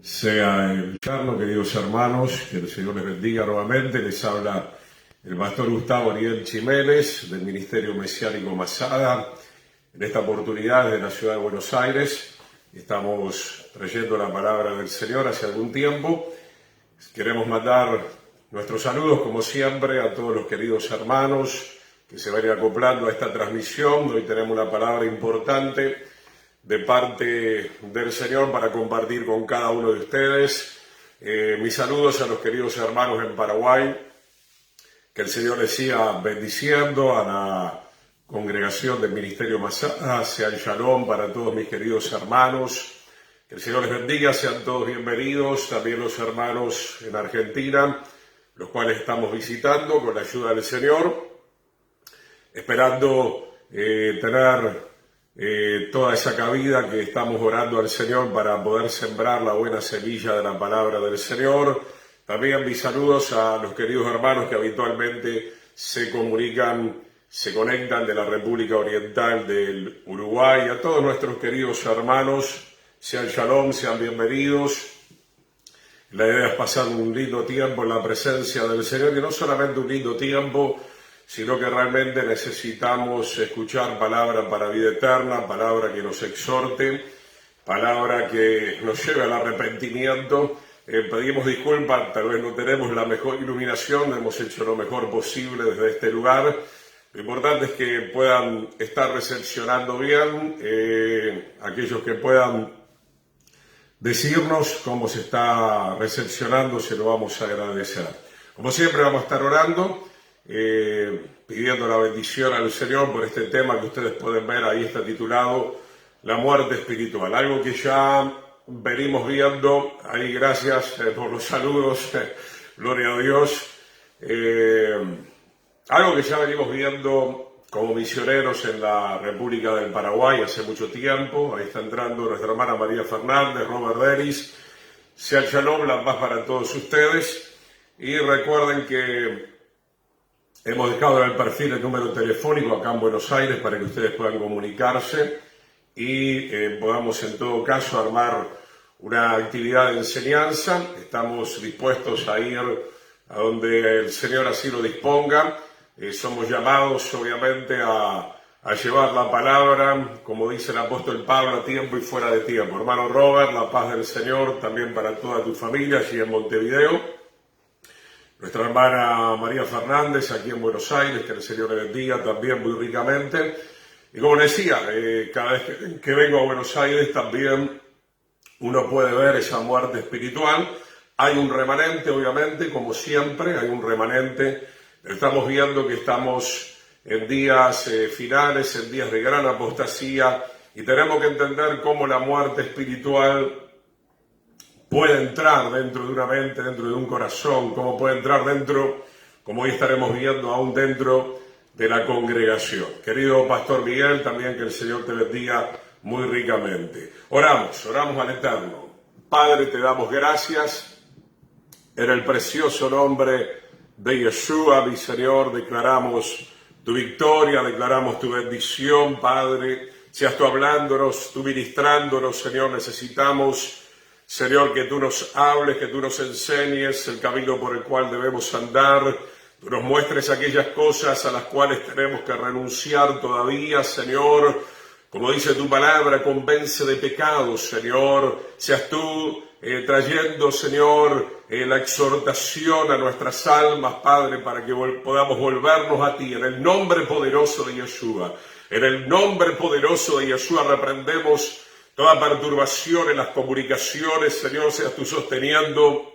Sea el charlo, queridos hermanos, que el Señor les bendiga nuevamente. Les habla el pastor Gustavo Ariel Jiménez del Ministerio Mesiánico Masada. En esta oportunidad desde la ciudad de Buenos Aires estamos trayendo la palabra del Señor hace algún tiempo. Queremos mandar nuestros saludos, como siempre, a todos los queridos hermanos que se vayan acoplando a esta transmisión. Hoy tenemos una palabra importante de parte del Señor para compartir con cada uno de ustedes. Mis saludos a los queridos hermanos en Paraguay, que el Señor les siga bendiciendo, a la congregación del Ministerio Masada, sea el Shalom para todos mis queridos hermanos, que el Señor les bendiga, sean todos bienvenidos, también los hermanos en Argentina, los cuales estamos visitando con la ayuda del Señor, esperando tener toda esa cabida que estamos orando al Señor para poder sembrar la buena semilla de la palabra del Señor. También mis saludos a los queridos hermanos que habitualmente se comunican, se conectan de la República Oriental del Uruguay. A todos nuestros queridos hermanos, sean shalom, sean bienvenidos. La idea es pasar un lindo tiempo en la presencia del Señor, y no solamente un lindo tiempo, sino que realmente necesitamos escuchar palabra para vida eterna, palabra que nos exhorte, palabra que nos lleve al arrepentimiento. Pedimos disculpas, tal vez no tenemos la mejor iluminación, hemos hecho lo mejor posible desde este lugar. Lo importante es que puedan estar recepcionando bien, aquellos que puedan decirnos cómo se está recepcionando, se lo vamos a agradecer. Como siempre vamos a estar orando, pidiendo la bendición al Señor por este tema que ustedes pueden ver, ahí está titulado La muerte espiritual, algo que ya venimos viendo, ahí gracias por los saludos, gloria a Dios, algo que ya venimos viendo como misioneros en la República del Paraguay hace mucho tiempo. Ahí está entrando nuestra hermana María Fernández, Robert Deris, sea el shalom, la paz para todos ustedes, y recuerden que hemos dejado en el perfil el número telefónico acá en Buenos Aires para que ustedes puedan comunicarse y podamos en todo caso armar una actividad de enseñanza. Estamos dispuestos a ir a donde el Señor así lo disponga. Somos llamados obviamente a llevar la palabra, como dice el apóstol Pablo, a tiempo y fuera de tiempo. Hermano Robert, la paz del Señor también para toda tu familia allí en Montevideo. Nuestra hermana María Fernández aquí en Buenos Aires, que el Señor le bendiga también muy ricamente. Y como decía, cada vez que vengo a Buenos Aires también uno puede ver esa muerte espiritual. Hay un remanente, obviamente, como siempre, hay un remanente. Estamos viendo que estamos en días finales, en días de gran apostasía, y tenemos que entender cómo la muerte espiritual puede entrar dentro de una mente, dentro de un corazón, cómo puede entrar dentro, como hoy estaremos viendo, aún dentro de la congregación. Querido Pastor Miguel, también que el Señor te bendiga muy ricamente. Oramos al Eterno. Padre, te damos gracias en el precioso nombre de Yeshua, mi Señor. Declaramos tu victoria, declaramos tu bendición, Padre. Seas tú hablándonos, tú ministrándonos, Señor. Necesitamos, Señor, que tú nos hables, que tú nos enseñes el camino por el cual debemos andar. Tú nos muestres aquellas cosas a las cuales tenemos que renunciar todavía, Señor. Como dice tu palabra, convence de pecados, Señor. Seas tú trayendo, Señor, la exhortación a nuestras almas, Padre, para que podamos volvernos a ti. En el nombre poderoso de Yeshua, en el nombre poderoso de Yeshua, reprendemos toda perturbación en las comunicaciones, Señor. Seas tú sosteniendo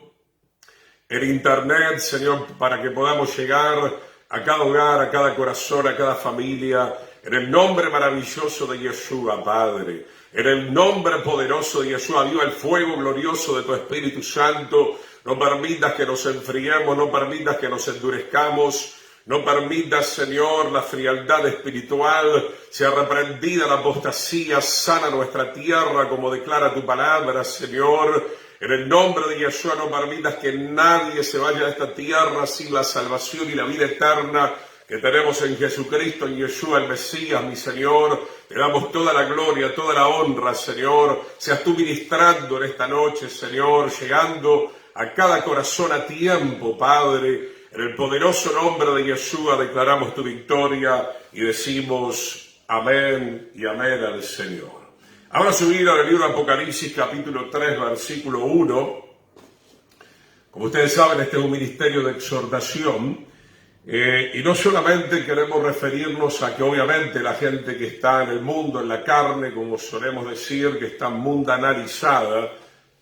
el internet, Señor, para que podamos llegar a cada hogar, a cada corazón, a cada familia. En el nombre maravilloso de Yeshua, Padre. En el nombre poderoso de Yeshua, aviva el fuego glorioso de tu Espíritu Santo. No permitas que nos enfriemos, no permitas que nos endurezcamos. No permitas, Señor, la frialdad espiritual. Sea reprendida la apostasía, sana nuestra tierra, como declara tu palabra, Señor. En el nombre de Yeshua, no permitas que nadie se vaya de esta tierra sin la salvación y la vida eterna que tenemos en Jesucristo, en Yeshua el Mesías, mi Señor. Te damos toda la gloria, toda la honra, Señor. Seas tú ministrando en esta noche, Señor, llegando a cada corazón a tiempo, Padre. En el poderoso nombre de Yeshua declaramos tu victoria y decimos amén y amén al Señor. Ahora subir al libro de Apocalipsis, capítulo 3, versículo 1. Como ustedes saben, este es un ministerio de exhortación. Y no solamente queremos referirnos a que obviamente la gente que está en el mundo, en la carne, como solemos decir, que está mundanalizada,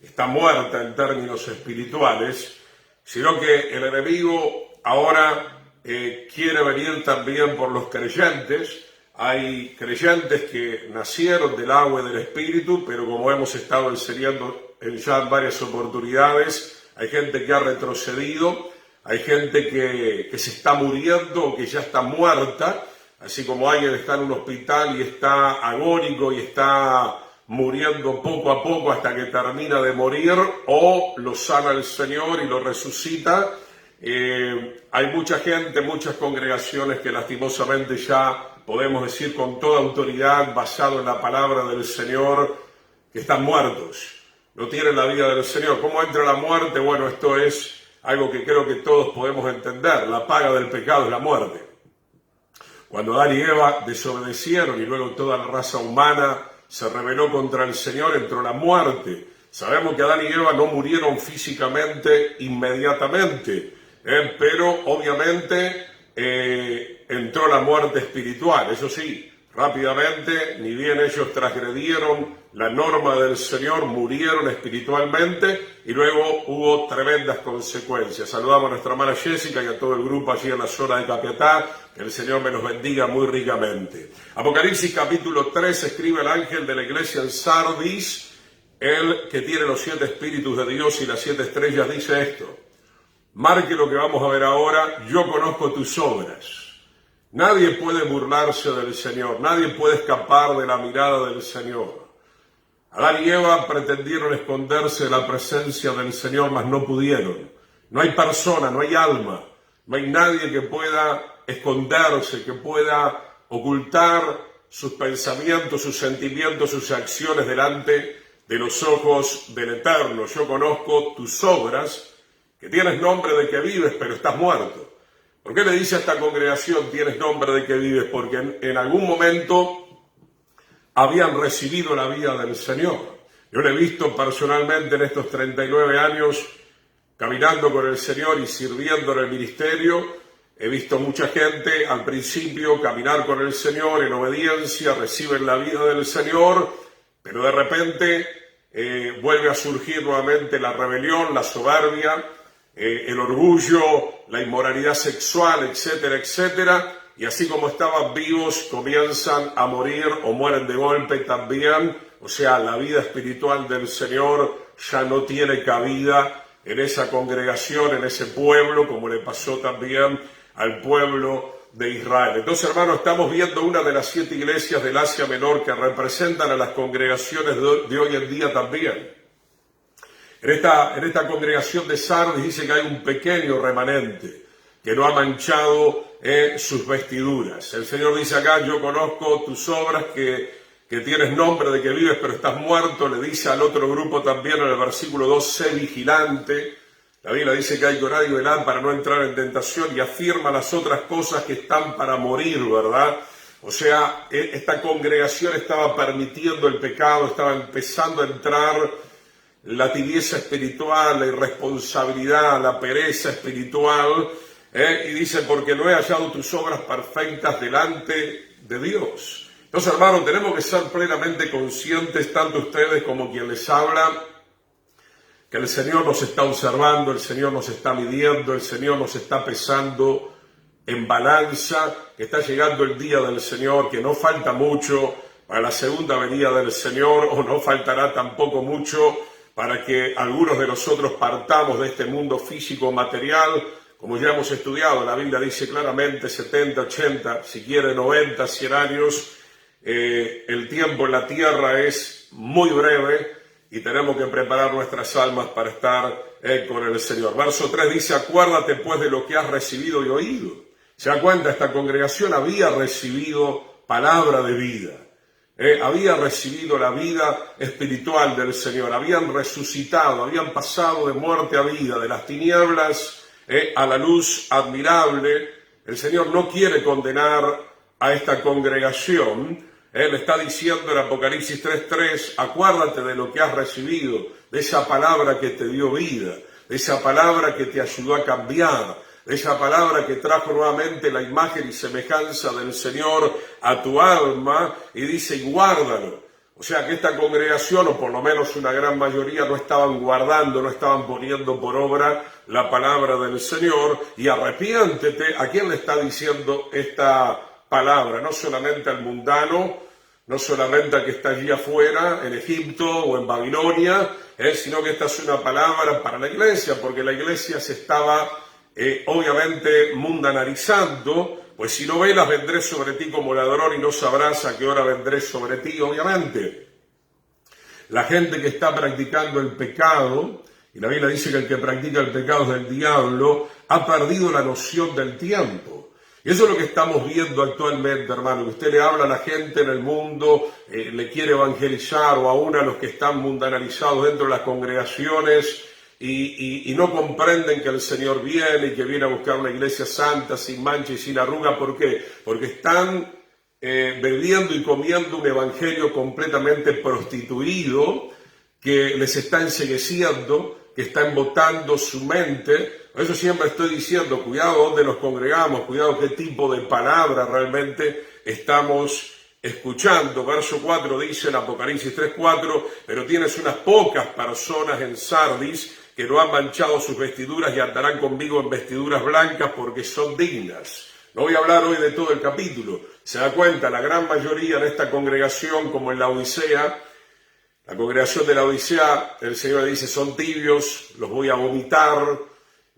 está muerta en términos espirituales, sino que el enemigo ahora quiere venir también por los creyentes. Hay creyentes que nacieron del agua y del espíritu, pero como hemos estado enseñando ya en varias oportunidades, hay gente que ha retrocedido, hay gente que se está muriendo o que ya está muerta, así como alguien está en un hospital y está agónico y está muriendo poco a poco hasta que termina de morir, o lo sana el Señor y lo resucita. Hay mucha gente, muchas congregaciones que lastimosamente ya podemos decir con toda autoridad, basado en la palabra del Señor, que están muertos, no tienen la vida del Señor. ¿Cómo entra la muerte? Bueno, esto es algo que creo que todos podemos entender. La paga del pecado es la muerte. Cuando Adán y Eva desobedecieron y luego toda la raza humana se rebeló contra el Señor, entró la muerte. Sabemos que Adán y Eva no murieron físicamente inmediatamente, pero obviamente entró la muerte espiritual. Eso sí, rápidamente, ni bien ellos transgredieron la norma del Señor, murieron espiritualmente y luego hubo tremendas consecuencias. Saludamos a nuestra hermana Jessica y a todo el grupo allí en la zona de Capiatá. Que el Señor me los bendiga muy ricamente. Apocalipsis capítulo 3, escribe el ángel de la iglesia en Sardis, el que tiene los 7 espíritus de Dios y las 7 estrellas, dice esto: marque lo que vamos a ver ahora, yo conozco tus obras. Nadie puede burlarse del Señor, nadie puede escapar de la mirada del Señor. Adán y Eva pretendieron esconderse de la presencia del Señor, mas no pudieron. No hay persona, no hay alma, no hay nadie que pueda esconderse, que pueda ocultar sus pensamientos, sus sentimientos, sus acciones delante de los ojos del Eterno. Yo conozco tus obras, que tienes nombre de que vives, pero estás muerto. ¿Por qué le dice a esta congregación tienes nombre de que vives? Porque en algún momento habían recibido la vida del Señor. Yo lo he visto personalmente en estos 39 años caminando con el Señor y sirviendo en el ministerio. He visto mucha gente al principio caminar con el Señor en obediencia, reciben la vida del Señor, pero de repente vuelve a surgir nuevamente la rebelión, la soberbia, el orgullo, la inmoralidad sexual, etcétera, etcétera. Y así como estaban vivos, comienzan a morir o mueren de golpe también. O sea, la vida espiritual del Señor ya no tiene cabida en esa congregación, en ese pueblo, como le pasó también al pueblo de Israel. Entonces, hermanos, estamos viendo una de las 7 iglesias del Asia Menor que representan a las congregaciones de hoy en día también. En esta congregación de Sardis dice que hay un pequeño remanente que no ha manchado sus vestiduras. El Señor dice acá, yo conozco tus obras, que tienes nombre de que vives, pero estás muerto. Le dice al otro grupo también en el versículo 2, sé vigilante. La Biblia dice que hay que orar y velar para no entrar en tentación, y afirma las otras cosas que están para morir, ¿verdad? O sea, esta congregación estaba permitiendo el pecado, estaba empezando a entrar la tibieza espiritual, la irresponsabilidad, la pereza espiritual, y dice, porque no he hallado tus obras perfectas delante de Dios. Entonces, hermanos, tenemos que ser plenamente conscientes, tanto ustedes como quien les habla, que el Señor nos está observando, el Señor nos está midiendo, el Señor nos está pesando en balanza, que está llegando el día del Señor, que no falta mucho para la segunda venida del Señor, o no faltará tampoco mucho para que algunos de nosotros partamos de este mundo físico material. Como ya hemos estudiado, la Biblia dice claramente 70, 80, si quiere 90, 100 años. El tiempo en la tierra es muy breve y tenemos que preparar nuestras almas para estar con el Señor. Verso 3 dice, acuérdate pues de lo que has recibido y oído. Se da cuenta, esta congregación había recibido palabra de vida. Había recibido la vida espiritual del Señor, habían resucitado, habían pasado de muerte a vida, de las tinieblas a la luz admirable. El Señor no quiere condenar a esta congregación. Él está diciendo en Apocalipsis 3:3, acuérdate de lo que has recibido, de esa palabra que te dio vida, de esa palabra que te ayudó a cambiar, de esa palabra que trajo nuevamente la imagen y semejanza del Señor a tu alma, y dice, y guárdalo. O sea que esta congregación, o por lo menos una gran mayoría, no estaban guardando, no estaban poniendo por obra la palabra del Señor, y arrepiéntete. ¿A quién le está diciendo esta palabra? No solamente al mundano, no solamente al que está allí afuera, en Egipto o en Babilonia, sino que esta es una palabra para la iglesia, porque la iglesia se estaba obviamente mundanalizando. Pues si no velas, vendré sobre ti como ladrón y no sabrás a qué hora vendré sobre ti. Obviamente, la gente que está practicando el pecado, y la Biblia dice que el que practica el pecado es del diablo, ha perdido la noción del tiempo. Y eso es lo que estamos viendo actualmente, hermano, que usted le habla a la gente en el mundo, le quiere evangelizar, o aún a los que están mundanalizados dentro de las congregaciones, y no comprenden que el Señor viene y que viene a buscar una iglesia santa, sin mancha y sin arruga. ¿Por qué? Porque están bebiendo y comiendo un evangelio completamente prostituido, que les está encegueciendo, que está embotando su mente. Por eso siempre estoy diciendo, cuidado donde nos congregamos, cuidado qué tipo de palabra realmente estamos escuchando. Verso 4 dice en Apocalipsis 3:4, pero tienes unas pocas personas en Sardis que no han manchado sus vestiduras y andarán conmigo en vestiduras blancas porque son dignas. No voy a hablar hoy de todo el capítulo. Se da cuenta, la gran mayoría de esta congregación, como en la Odisea, la congregación de la Odisea, el Señor le dice, son tibios, los voy a vomitar.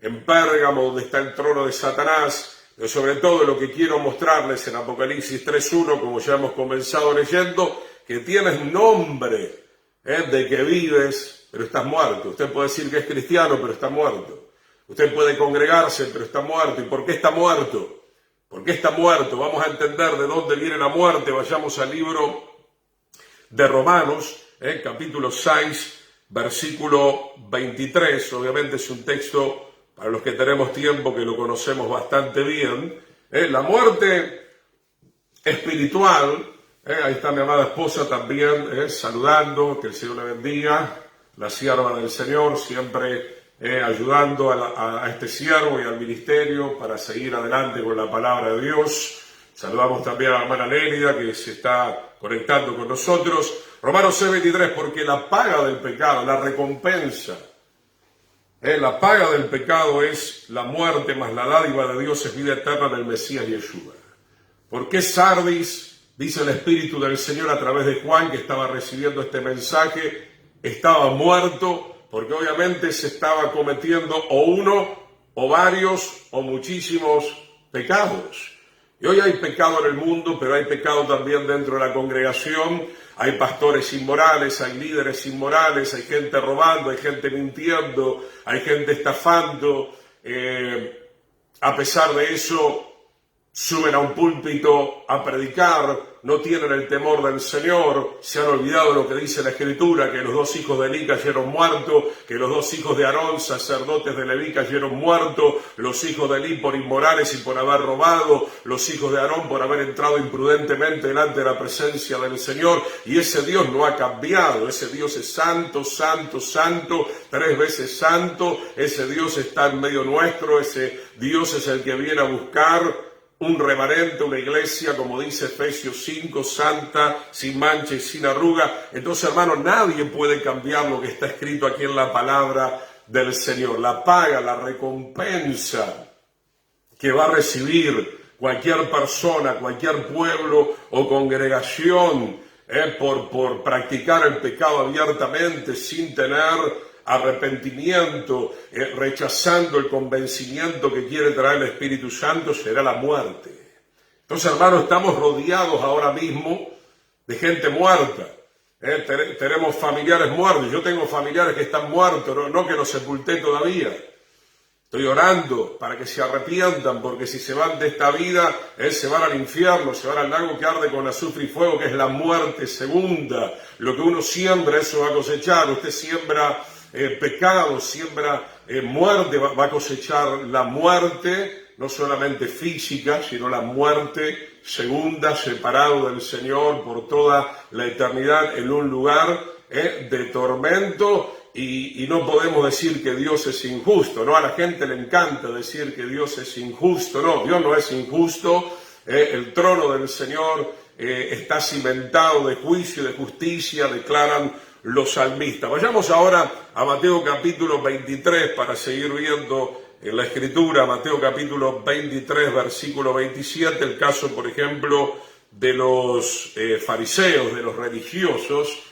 En Pérgamo, donde está el trono de Satanás, pero sobre todo lo que quiero mostrarles en Apocalipsis 3:1, como ya hemos comenzado leyendo, que tienes nombre de que vives, pero estás muerto. Usted puede decir que es cristiano, pero está muerto. Usted puede congregarse, pero está muerto. ¿Y por qué está muerto? ¿Por qué está muerto? Vamos a entender de dónde viene la muerte. Vayamos al libro de Romanos, capítulo 6, versículo 23. Obviamente es un texto, para los que tenemos tiempo, que lo conocemos bastante bien. La muerte espiritual, ahí está mi amada esposa también, saludando, que el Señor le bendiga, la sierva del Señor, siempre ayudando a este siervo y al ministerio para seguir adelante con la palabra de Dios. Saludamos también a la hermana Lélida, que se está conectando con nosotros. Romanos 6:23, porque la paga del pecado, la recompensa, la paga del pecado es la muerte, mas la dádiva de Dios es vida eterna en el Mesías Yeshua. ¿Por qué Sardis, dice el Espíritu del Señor a través de Juan, que estaba recibiendo este mensaje, estaba muerto? Porque obviamente se estaba cometiendo o uno, o varios, o muchísimos pecados. Y hoy hay pecado en el mundo, pero hay pecado también dentro de la congregación. Hay pastores inmorales, hay líderes inmorales, hay gente robando, hay gente mintiendo, hay gente estafando. A pesar de eso, suben a un púlpito a predicar, no tienen el temor del Señor, se han olvidado lo que dice la Escritura, que los 2 hijos de Elí cayeron muertos, que los 2 hijos de Aarón, sacerdotes de Leví, cayeron muertos, los hijos de Elí por inmorales y por haber robado, los hijos de Aarón por haber entrado imprudentemente delante de la presencia del Señor. Y ese Dios no ha cambiado, ese Dios es santo, santo, santo, 3 veces santo. Ese Dios está en medio nuestro, ese Dios es el que viene a buscar un remanente, una iglesia, como dice Efesios 5, santa, sin mancha y sin arruga. Entonces, hermano, nadie puede cambiar lo que está escrito aquí en la palabra del Señor. La paga, la recompensa que va a recibir cualquier persona, cualquier pueblo o congregación por practicar el pecado abiertamente, sin tener arrepentimiento, rechazando el convencimiento que quiere traer el Espíritu Santo, será la muerte. Entonces, hermanos, estamos rodeados ahora mismo de gente muerta. Tenemos familiares muertos. Yo tengo familiares que están muertos, no que los sepulté todavía. Estoy orando para que se arrepientan, porque si se van de esta vida, se van al infierno, se van al lago que arde con azufre y fuego, que es la muerte segunda. Lo que uno siembra, eso va a cosechar. Usted siembra pecado, siembra muerte, va a cosechar la muerte, no solamente física, sino la muerte segunda, separado del Señor por toda la eternidad en un lugar de tormento. Y no podemos decir que Dios es injusto, ¿no? A la gente le encanta decir que Dios es injusto. No, Dios no es injusto. El trono del Señor está cimentado de juicio y de justicia, declaran los salmistas. Vayamos ahora a Mateo capítulo 23 para seguir viendo en la Escritura. Mateo capítulo 23, versículo 27, el caso, por ejemplo, de los fariseos, de los religiosos.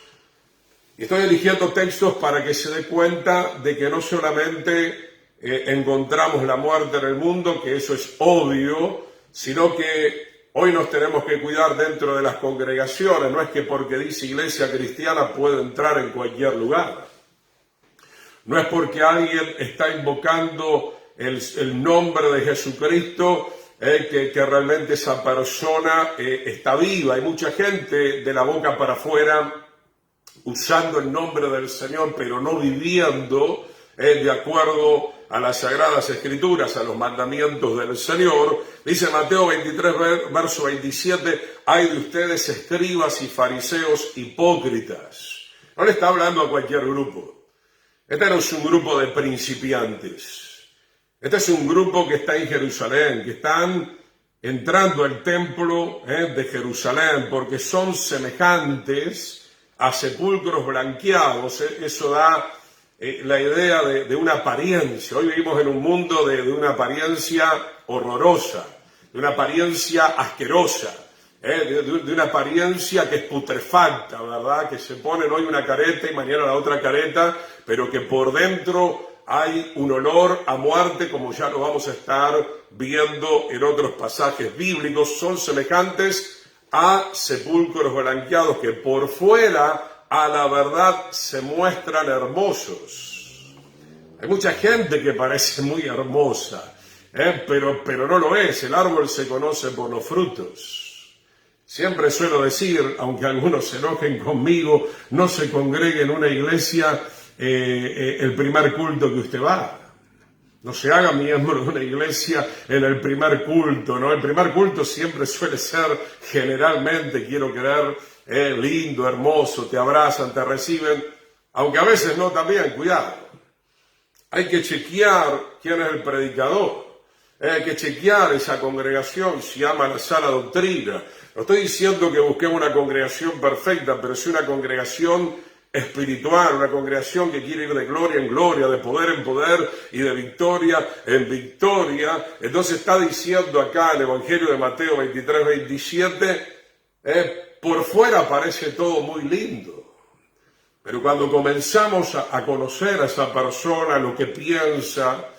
Y estoy eligiendo textos para que se dé cuenta de que no solamente encontramos la muerte en el mundo, que eso es obvio, sino que hoy nos tenemos que cuidar dentro de las congregaciones. No es que porque dice iglesia cristiana puede entrar en cualquier lugar. No es porque alguien está invocando el nombre de Jesucristo que realmente esa persona está viva. Hay mucha gente de la boca para afuera usando el nombre del Señor, pero no viviendo de acuerdo a las Sagradas Escrituras, a los mandamientos del Señor. Dice Mateo 23, verso 27, «Ay de ustedes, escribas y fariseos hipócritas». No le está hablando a cualquier grupo. Este no es un grupo de principiantes. Este es un grupo que está en Jerusalén, que están entrando al templo de Jerusalén, porque son semejantes a sepulcros blanqueados. Eso da la idea de una apariencia. Hoy vivimos en un mundo de una apariencia horrorosa, de una apariencia asquerosa, de una apariencia que es putrefacta, ¿verdad? Que se ponen hoy una careta y mañana la otra careta, pero que por dentro hay un olor a muerte, como ya lo vamos a estar viendo en otros pasajes bíblicos. Son semejantes a sepulcros blanqueados que por fuera a la verdad se muestran hermosos. Hay mucha gente que parece muy hermosa, pero no lo es. El árbol se conoce por los frutos. Siempre suelo decir, aunque algunos se enojen conmigo, no se congregue en una iglesia el primer culto que usted va. No se haga miembro de una iglesia en el primer culto, ¿no? El primer culto siempre suele ser, generalmente, quiero creer, lindo, hermoso, te abrazan, te reciben, aunque a veces no también, cuidado. Hay que chequear quién es el predicador, hay que chequear esa congregación, si ama la sana doctrina. No estoy diciendo que busquemos una congregación perfecta, pero sí una congregación espiritual, una congregación que quiere ir de gloria en gloria, de poder en poder y de victoria en victoria. Entonces está diciendo acá el Evangelio de Mateo 23, 27, por fuera parece todo muy lindo, pero cuando comenzamos a conocer a esa persona, lo que piensa,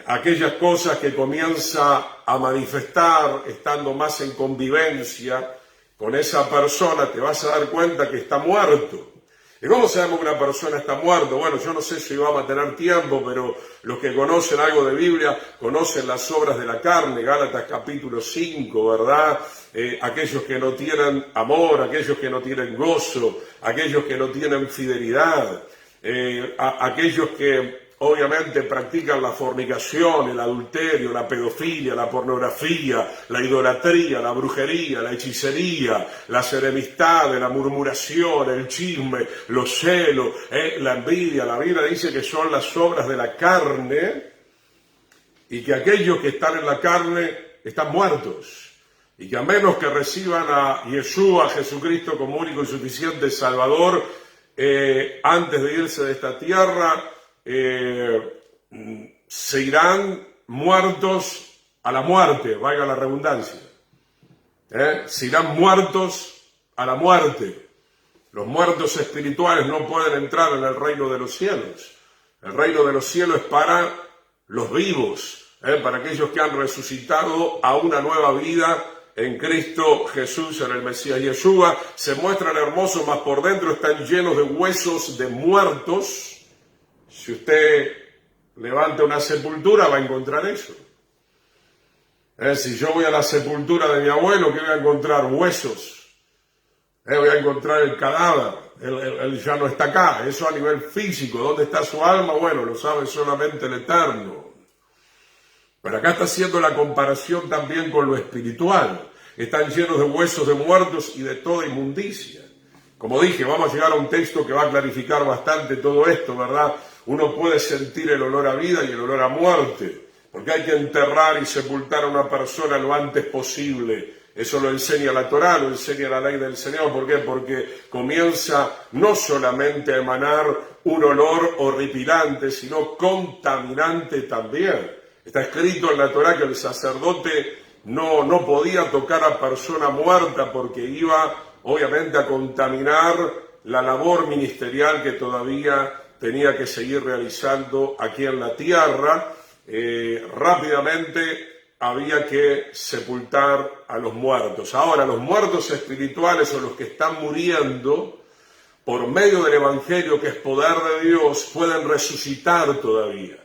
aquellas cosas que comienza a manifestar estando más en convivencia con esa persona, te vas a dar cuenta que está muerto. ¿Y cómo sabemos que una persona está muerta? Bueno, yo no sé si vamos a tener tiempo, pero los que conocen algo de Biblia conocen las obras de la carne, Gálatas capítulo 5, ¿verdad? Aquellos que no tienen amor, aquellos que no tienen gozo, aquellos que no tienen fidelidad, aquellos que obviamente practican la fornicación, el adulterio, la pedofilia, la pornografía, la idolatría, la brujería, la hechicería, las enemistades, la murmuración, el chisme, los celos, la envidia. La Biblia dice que son las obras de la carne y que aquellos que están en la carne están muertos y que a menos que reciban a Yeshua, a Jesucristo como único y suficiente Salvador, antes de irse de esta tierra, se irán muertos a la muerte, valga la redundancia. Se irán muertos a la muerte. Los muertos espirituales no pueden entrar en el reino de los cielos. El reino de los cielos es para los vivos, para aquellos que han resucitado a una nueva vida en Cristo Jesús, en el Mesías Yeshua. Se muestran hermosos, mas por dentro están llenos de huesos de muertos. Si usted levanta una sepultura, va a encontrar eso. Si yo voy a la sepultura de mi abuelo, ¿qué voy a encontrar? Huesos. Voy a encontrar el cadáver. Él ya no está acá. Eso a nivel físico. ¿Dónde está su alma? Bueno, lo sabe solamente el Eterno. Pero acá está haciendo la comparación también con lo espiritual. Están llenos de huesos de muertos y de toda inmundicia. Como dije, vamos a llegar a un texto que va a clarificar bastante todo esto, ¿verdad? Uno puede sentir el olor a vida y el olor a muerte, porque hay que enterrar y sepultar a una persona lo antes posible. Eso lo enseña la Torá, lo enseña la ley del Señor. ¿Por qué? Porque comienza no solamente a emanar un olor horripilante, sino contaminante también. Está escrito en la Torá que el sacerdote no podía tocar a persona muerta porque iba obviamente a contaminar la labor ministerial que todavía tenía que seguir realizando aquí en la tierra. Rápidamente había que sepultar a los muertos. Ahora, los muertos espirituales o los que están muriendo, por medio del Evangelio, que es poder de Dios, pueden resucitar todavía.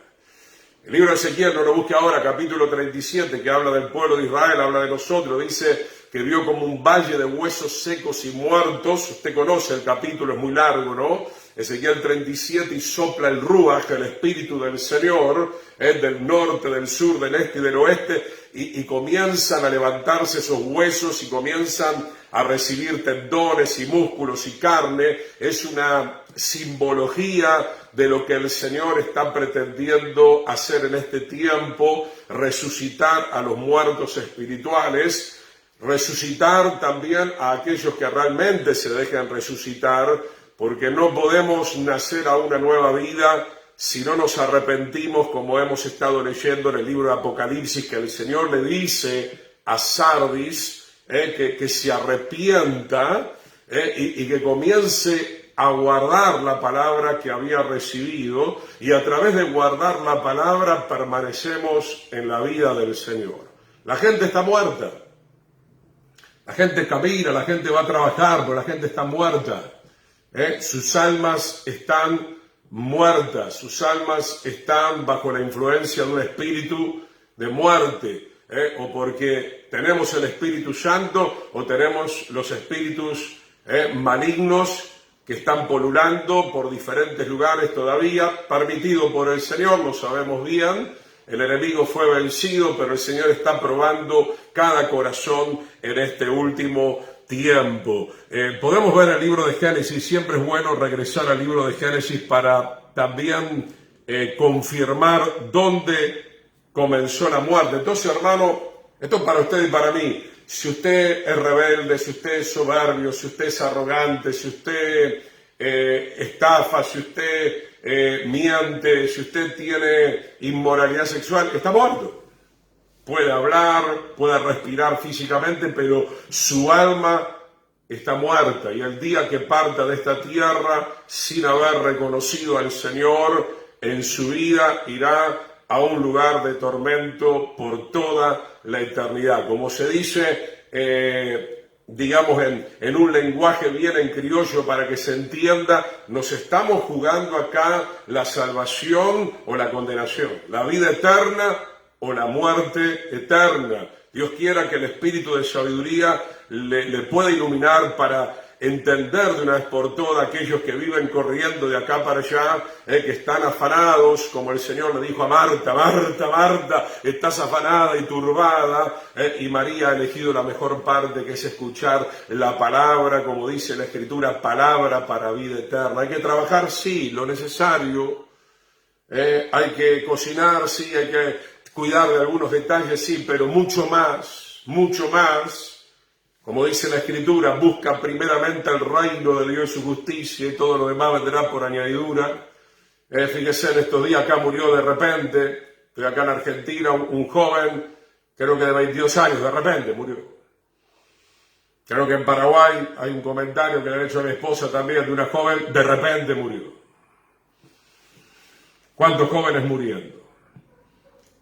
El libro de Ezequiel, no lo busque ahora, capítulo 37, que habla del pueblo de Israel, habla de nosotros, dice que vio como un valle de huesos secos y muertos. Usted conoce el capítulo, es muy largo, ¿no? Ezequiel 37, y sopla el Ruach, el Espíritu del Señor, del norte, del sur, del este y del oeste, y comienzan a levantarse esos huesos y comienzan a recibir tendones y músculos y carne. Es una simbología de lo que el Señor está pretendiendo hacer en este tiempo, resucitar a los muertos espirituales, resucitar también a aquellos que realmente se dejan resucitar, porque no podemos nacer a una nueva vida si no nos arrepentimos, como hemos estado leyendo en el libro de Apocalipsis, que el Señor le dice a Sardis que se arrepienta y que comience a guardar la palabra que había recibido, y a través de guardar la palabra permanecemos en la vida del Señor. La gente está muerta, la gente camina, la gente va a trabajar, pero la gente está muerta. Sus almas están muertas, sus almas están bajo la influencia de un espíritu de muerte, o porque tenemos el Espíritu Santo o tenemos los espíritus malignos que están polulando por diferentes lugares todavía, permitido por el Señor, lo sabemos bien. El enemigo fue vencido, pero el Señor está probando cada corazón en este último tiempo. Podemos ver el libro de Génesis. Siempre es bueno regresar al libro de Génesis para también confirmar dónde comenzó la muerte. Entonces, hermano, esto es para usted y para mí. Si usted es rebelde, si usted es soberbio, si usted es arrogante, si usted estafa, si usted miente, si usted tiene inmoralidad sexual, está muerto. Puede hablar, puede respirar físicamente, pero su alma está muerta. Y el día que parta de esta tierra sin haber reconocido al Señor en su vida, irá a un lugar de tormento por toda la eternidad. Como se dice, digamos en un lenguaje bien en criollo para que se entienda, nos estamos jugando acá la salvación o la condenación, la vida eterna o la muerte eterna. Dios quiera que el espíritu de sabiduría le pueda iluminar para entender de una vez por todas aquellos que viven corriendo de acá para allá, que están afanados, como el Señor le dijo a Marta: Marta, Marta, estás afanada y turbada, y María ha elegido la mejor parte, que es escuchar la palabra, como dice la Escritura, palabra para vida eterna. Hay que trabajar, sí, lo necesario, hay que cocinar, sí, hay que cuidar de algunos detalles, sí, pero mucho más, como dice la Escritura, busca primeramente el reino de Dios y su justicia, y todo lo demás vendrá por añadidura. Fíjese, en estos días acá murió de repente, estoy acá en Argentina, un joven, creo que de 22 años, de repente murió. Creo que en Paraguay hay un comentario que le han hecho a mi esposa también, de una joven, de repente murió. ¿Cuántos jóvenes muriendo?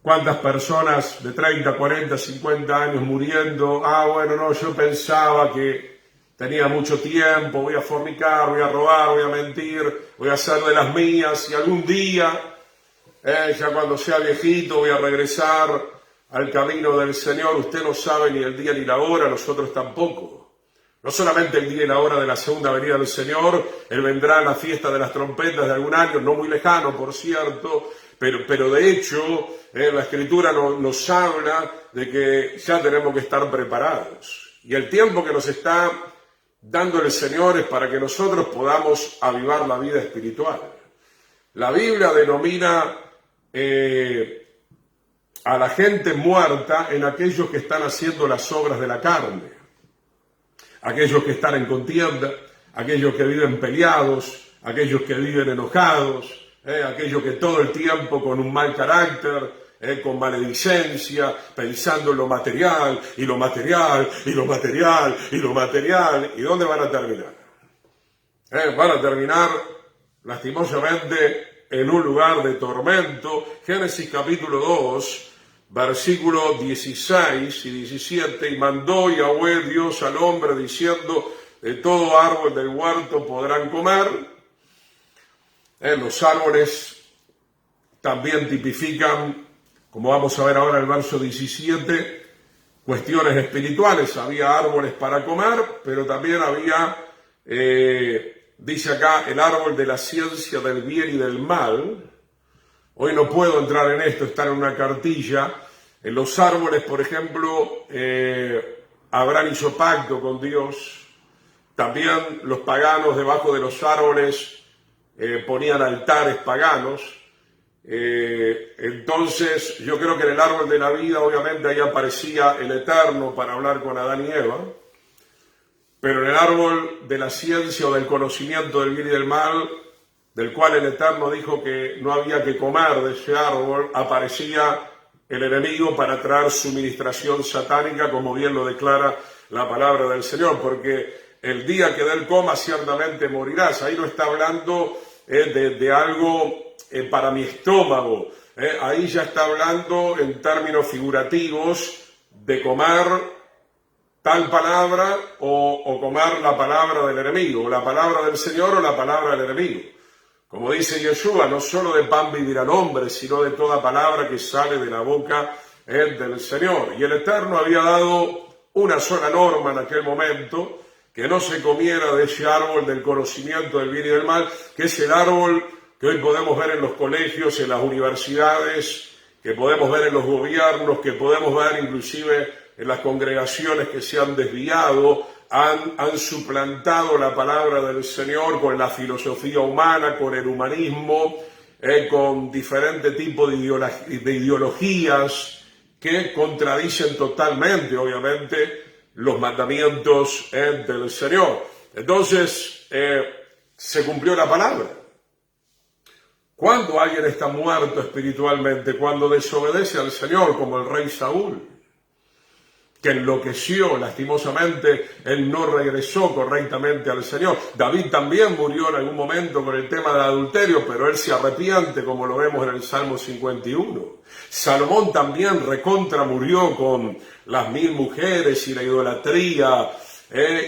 ¿Cuántas personas de 30, 40, 50 años muriendo? Bueno, no, yo pensaba que tenía mucho tiempo, voy a fornicar, voy a robar, voy a mentir, voy a hacer de las mías, y algún día Ya cuando sea viejito voy a regresar al camino del Señor. Usted no sabe ni el día ni la hora, nosotros tampoco. No solamente el día y la hora de la segunda venida del Señor, Él vendrá en la fiesta de las trompetas de algún año, no muy lejano, por cierto, pero de hecho la Escritura nos habla de que ya tenemos que estar preparados. Y el tiempo que nos está dando el Señor es para que nosotros podamos avivar la vida espiritual. La Biblia denomina a la gente muerta en aquellos que están haciendo las obras de la carne. Aquellos que están en contienda, aquellos que viven peleados, aquellos que viven enojados, aquellos que todo el tiempo con un mal carácter, con maledicencia, pensando en lo material, y lo material, y lo material, y lo material. ¿Y dónde van a terminar? Van a terminar, lastimosamente, en un lugar de tormento. Génesis capítulo 2, versículos 16 y 17, y mandó Yahweh Dios al hombre diciendo, de todo árbol del huerto podrán comer. Los árboles también tipifican, como vamos a ver ahora en el verso 17, cuestiones espirituales. Había árboles para comer, pero también había, dice acá, el árbol de la ciencia del bien y del mal. Hoy no puedo entrar en esto, está en una cartilla. En los árboles, por ejemplo, Abraham hizo pacto con Dios. También los paganos debajo de los árboles ponían altares paganos. Entonces, yo creo que en el árbol de la vida, obviamente, ahí aparecía el Eterno para hablar con Adán y Eva. Pero en el árbol de la ciencia o del conocimiento del bien y del mal, del cual el Eterno dijo que no había que comer de ese árbol, aparecía el enemigo para traer su ministración satánica, como bien lo declara la palabra del Señor, porque el día que de él coma ciertamente morirás. Ahí no está hablando de algo para mi estómago, ahí ya está hablando en términos figurativos de comer tal palabra o comer la palabra del enemigo, o la palabra del Señor o la palabra del enemigo. Como dice Yeshua, no solo de pan vivirá el hombre, sino de toda palabra que sale de la boca del Señor. Y el Eterno había dado una sola norma en aquel momento, que no se comiera de ese árbol del conocimiento del bien y del mal, que es el árbol que hoy podemos ver en los colegios, en las universidades, que podemos ver en los gobiernos, que podemos ver inclusive en las congregaciones que se han desviado, han suplantado la palabra del Señor con la filosofía humana, con el humanismo, con diferentes tipos de ideologías que contradicen totalmente, obviamente, los mandamientos del Señor. Entonces, se cumplió la palabra. ¿Cuándo alguien está muerto espiritualmente? Cuando desobedece al Señor, como el rey Saúl, que enloqueció, lastimosamente, él no regresó correctamente al Señor. David también murió en algún momento con el tema del adulterio, pero él se arrepiente, como lo vemos en el Salmo 51. Salomón también recontra murió con las 1000 mujeres y la idolatría,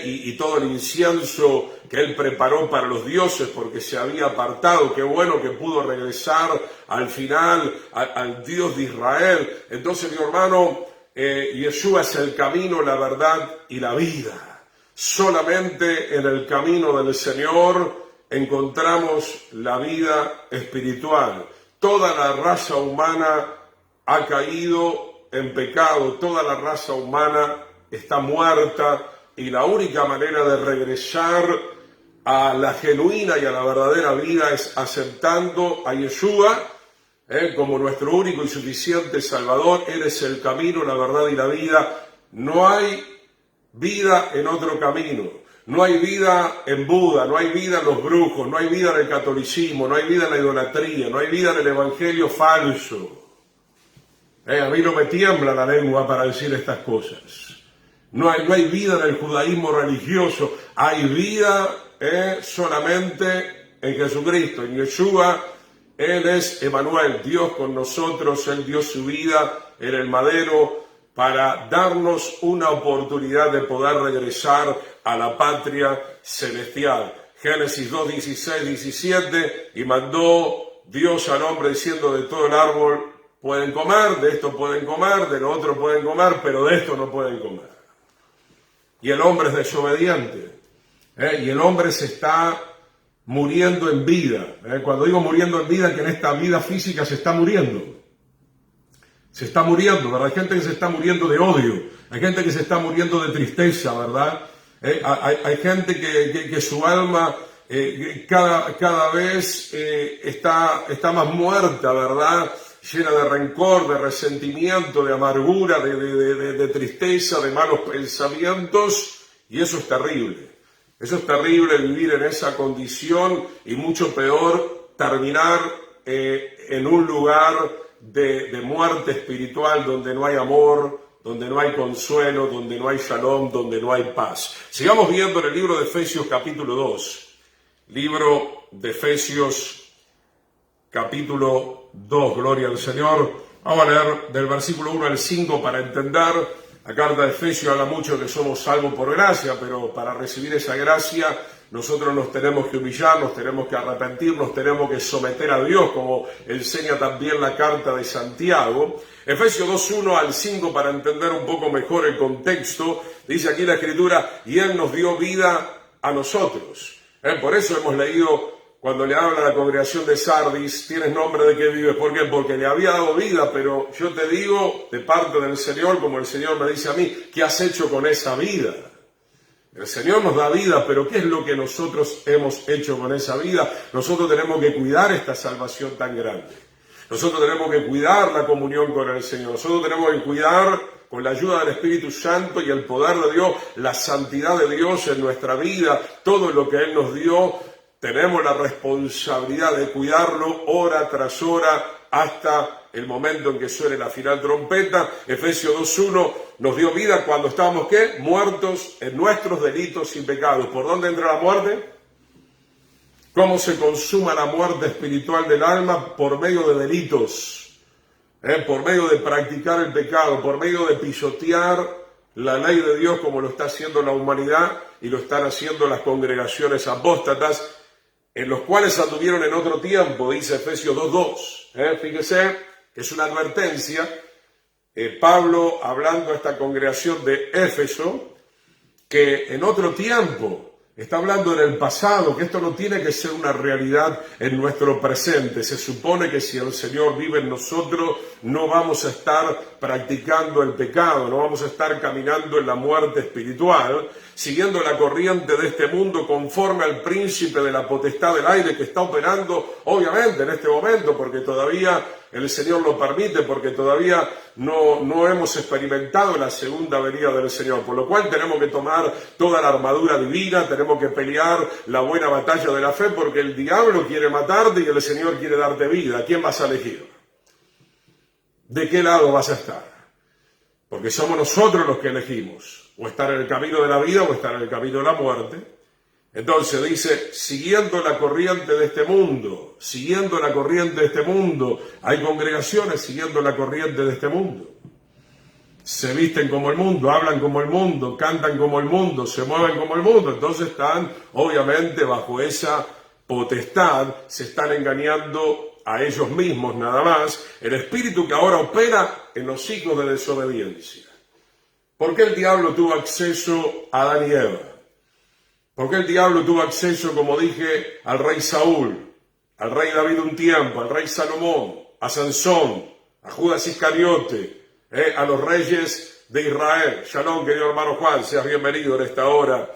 y todo el incienso que él preparó para los dioses porque se había apartado. Qué bueno que pudo regresar al final al Dios de Israel. Entonces, mi hermano, Yeshua es el camino, la verdad y la vida. Solamente en el camino del Señor encontramos la vida espiritual. Toda la raza humana ha caído en pecado, toda la raza humana está muerta, y la única manera de regresar a la genuina y a la verdadera vida es aceptando a Yeshua como nuestro único y suficiente Salvador. Él es el camino, la verdad y la vida. No hay vida en otro camino. No hay vida en Buda, no hay vida en los brujos, no hay vida en el catolicismo, no hay vida en la idolatría, no hay vida en el evangelio falso. A mí no me tiembla la lengua para decir estas cosas. No hay vida en el judaísmo religioso. Hay vida solamente en Jesucristo, en Yeshua. Él es Emmanuel, Dios con nosotros. Él dio su vida en el madero para darnos una oportunidad de poder regresar a la patria celestial. Génesis 2, 16, 17, y mandó Dios al hombre diciendo: de todo el árbol pueden comer, de esto pueden comer, de lo otro pueden comer, pero de esto no pueden comer. Y el hombre es desobediente, y el hombre se está muriendo en vida. Cuando digo muriendo en vida, que en esta vida física se está muriendo. Se está muriendo, ¿verdad? Hay gente que se está muriendo de odio, hay gente que se está muriendo de tristeza, ¿verdad? Hay gente que su alma cada vez está más muerta, ¿verdad? Llena de rencor, de resentimiento, de amargura, de tristeza, de malos pensamientos, y eso es terrible. Eso es terrible, vivir en esa condición, y mucho peor terminar en un lugar de muerte espiritual donde no hay amor, donde no hay consuelo, donde no hay shalom, donde no hay paz. Sigamos viendo en el libro de Efesios capítulo 2. Libro de Efesios capítulo 2, gloria al Señor. Vamos a leer del versículo 1 al 5 para entender. La carta de Efesios habla mucho de que somos salvos por gracia, pero para recibir esa gracia nosotros nos tenemos que humillar, nos tenemos que arrepentir, nos tenemos que someter a Dios, como enseña también la carta de Santiago. Efesios 2, 1 al 5, para entender un poco mejor el contexto, dice aquí la Escritura: y Él nos dio vida a nosotros. Por eso hemos leído, cuando le habla a la congregación de Sardis: tienes nombre de que vives. ¿Por qué? Porque le había dado vida, pero yo te digo de parte del Señor, como el Señor me dice a mí: ¿qué has hecho con esa vida? El Señor nos da vida, pero ¿qué es lo que nosotros hemos hecho con esa vida? Nosotros tenemos que cuidar esta salvación tan grande. Nosotros tenemos que cuidar la comunión con el Señor. Nosotros tenemos que cuidar, con la ayuda del Espíritu Santo y el poder de Dios, la santidad de Dios en nuestra vida, todo lo que Él nos dio. Tenemos la responsabilidad de cuidarlo hora tras hora hasta el momento en que suene la final trompeta. Efesios 2.1 nos dio vida cuando estábamos, ¿qué? Muertos en nuestros delitos y pecados. ¿Por dónde entra la muerte? ¿Cómo se consuma la muerte espiritual del alma? Por medio de delitos, por medio de practicar el pecado, por medio de pisotear la ley de Dios, como lo está haciendo la humanidad y lo están haciendo las congregaciones apóstatas, en los cuales anduvieron en otro tiempo, dice Efesios 2.2. Fíjese que es una advertencia. Pablo, hablando a esta congregación de Éfeso, que en otro tiempo, está hablando en el pasado, que esto no tiene que ser una realidad en nuestro presente. Se supone que si el Señor vive en nosotros, no vamos a estar practicando el pecado, no vamos a estar caminando en la muerte espiritual, siguiendo la corriente de este mundo conforme al príncipe de la potestad del aire que está operando, obviamente, en este momento, porque todavía el Señor lo permite, porque todavía no hemos experimentado la segunda venida del Señor, por lo cual tenemos que tomar toda la armadura divina, tenemos que pelear la buena batalla de la fe, porque el diablo quiere matarte y el Señor quiere darte vida. ¿A quién vas a elegir? ¿De qué lado vas a estar? Porque somos nosotros los que elegimos, o estar en el camino de la vida o estar en el camino de la muerte. Entonces dice, siguiendo la corriente de este mundo, hay congregaciones siguiendo la corriente de este mundo. Se visten como el mundo, hablan como el mundo, cantan como el mundo, se mueven como el mundo. Entonces están, obviamente, bajo esa potestad, se están engañando a ellos mismos nada más, el espíritu que ahora opera en los hijos de desobediencia. ¿Por qué el diablo tuvo acceso a Adán y Eva? ¿Por qué el diablo tuvo acceso, como dije, al rey Saúl, al rey David un tiempo, al rey Salomón, a Sansón, a Judas Iscariote, a los reyes de Israel? Shalom, querido hermano Juan, seas bienvenido en esta hora.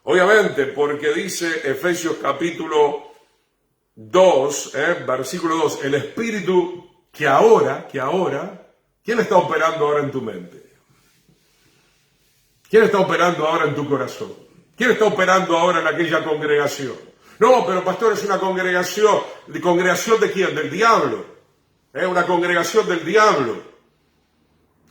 Obviamente, porque dice Efesios capítulo 2, versículo 2, el espíritu que ahora, ¿quién está operando ahora en tu mente? ¿Quién está operando ahora en tu corazón? ¿Quién está operando ahora en aquella congregación? No, pero pastor, es una congregación. ¿Congregación de quién? Del diablo. Una congregación del diablo.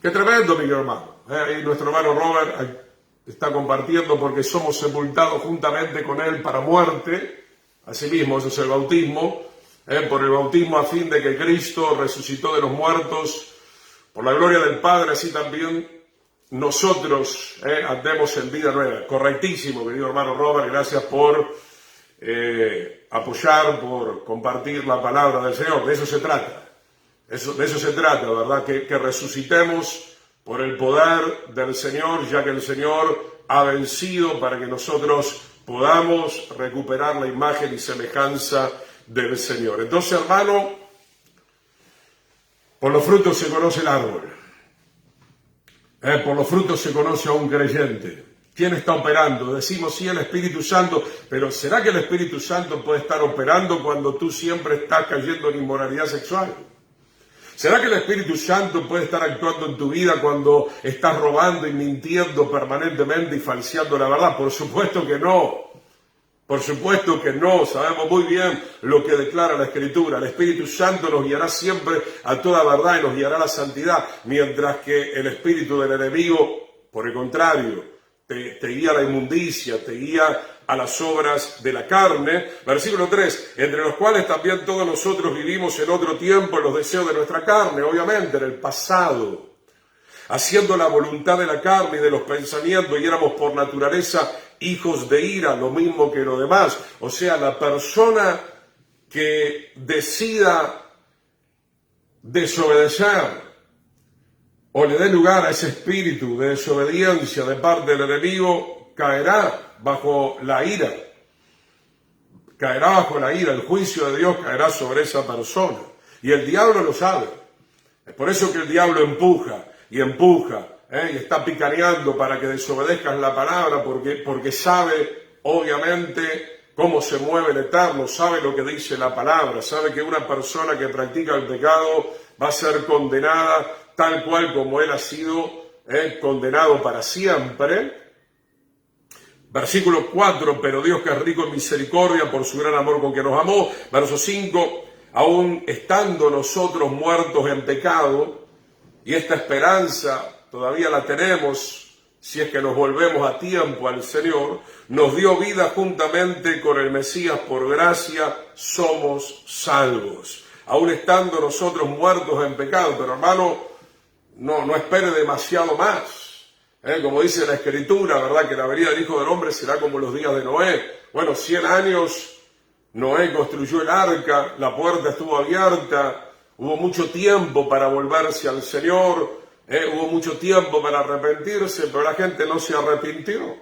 Qué tremendo, mi hermano. Y nuestro hermano Robert está compartiendo porque somos sepultados juntamente con él para muerte. Asimismo, eso es el bautismo. Por el bautismo a fin de que Cristo resucitó de los muertos. Por la gloria del Padre, así también nosotros andemos en vida nueva. Correctísimo, querido hermano Robert, gracias por apoyar, por compartir la palabra del Señor. De eso se trata. De eso se trata, ¿verdad? Que resucitemos por el poder del Señor, ya que el Señor ha vencido, para que nosotros podamos recuperar la imagen y semejanza del Señor. Entonces, hermano, por los frutos se conoce el árbol. Por los frutos se conoce a un creyente. ¿Quién está operando? Decimos sí, el Espíritu Santo, pero ¿será que el Espíritu Santo puede estar operando cuando tú siempre estás cayendo en inmoralidad sexual? ¿Será que el Espíritu Santo puede estar actuando en tu vida cuando estás robando y mintiendo permanentemente y falseando la verdad? Por supuesto que no. Por supuesto que no. Sabemos muy bien lo que declara la Escritura. El Espíritu Santo nos guiará siempre a toda verdad y nos guiará a la santidad, mientras que el espíritu del enemigo, por el contrario, te guía a la inmundicia, te guía a las obras de la carne. Versículo 3, entre los cuales también todos nosotros vivimos en otro tiempo en los deseos de nuestra carne, obviamente en el pasado, haciendo la voluntad de la carne y de los pensamientos, y éramos por naturaleza hijos de ira, lo mismo que los demás. O sea, la persona que decida desobedecer o le dé lugar a ese espíritu de desobediencia de parte del enemigo, caerá bajo la ira. Caerá bajo la ira, el juicio de Dios caerá sobre esa persona. Y el diablo lo sabe. Es por eso que el diablo empuja y empuja, y está picaneando para que desobedezcas la palabra, porque sabe, obviamente, cómo se mueve el Eterno, sabe lo que dice la palabra, sabe que una persona que practica el pecado va a ser condenada tal cual como él ha sido condenado para siempre. Versículo 4, pero Dios, que es rico en misericordia por su gran amor con que nos amó. Verso 5, aún estando nosotros muertos en pecado, y esta esperanza todavía la tenemos, si es que nos volvemos a tiempo al Señor, nos dio vida juntamente con el Mesías, por gracia somos salvos. Aún estando nosotros muertos en pecado, pero hermano, no espere demasiado más. Como dice la Escritura, ¿verdad? Que la venida del Hijo del Hombre será como los días de Noé. Bueno, 100 años Noé construyó el arca, la puerta estuvo abierta, hubo mucho tiempo para volverse al Señor, hubo mucho tiempo para arrepentirse, pero la gente no se arrepintió.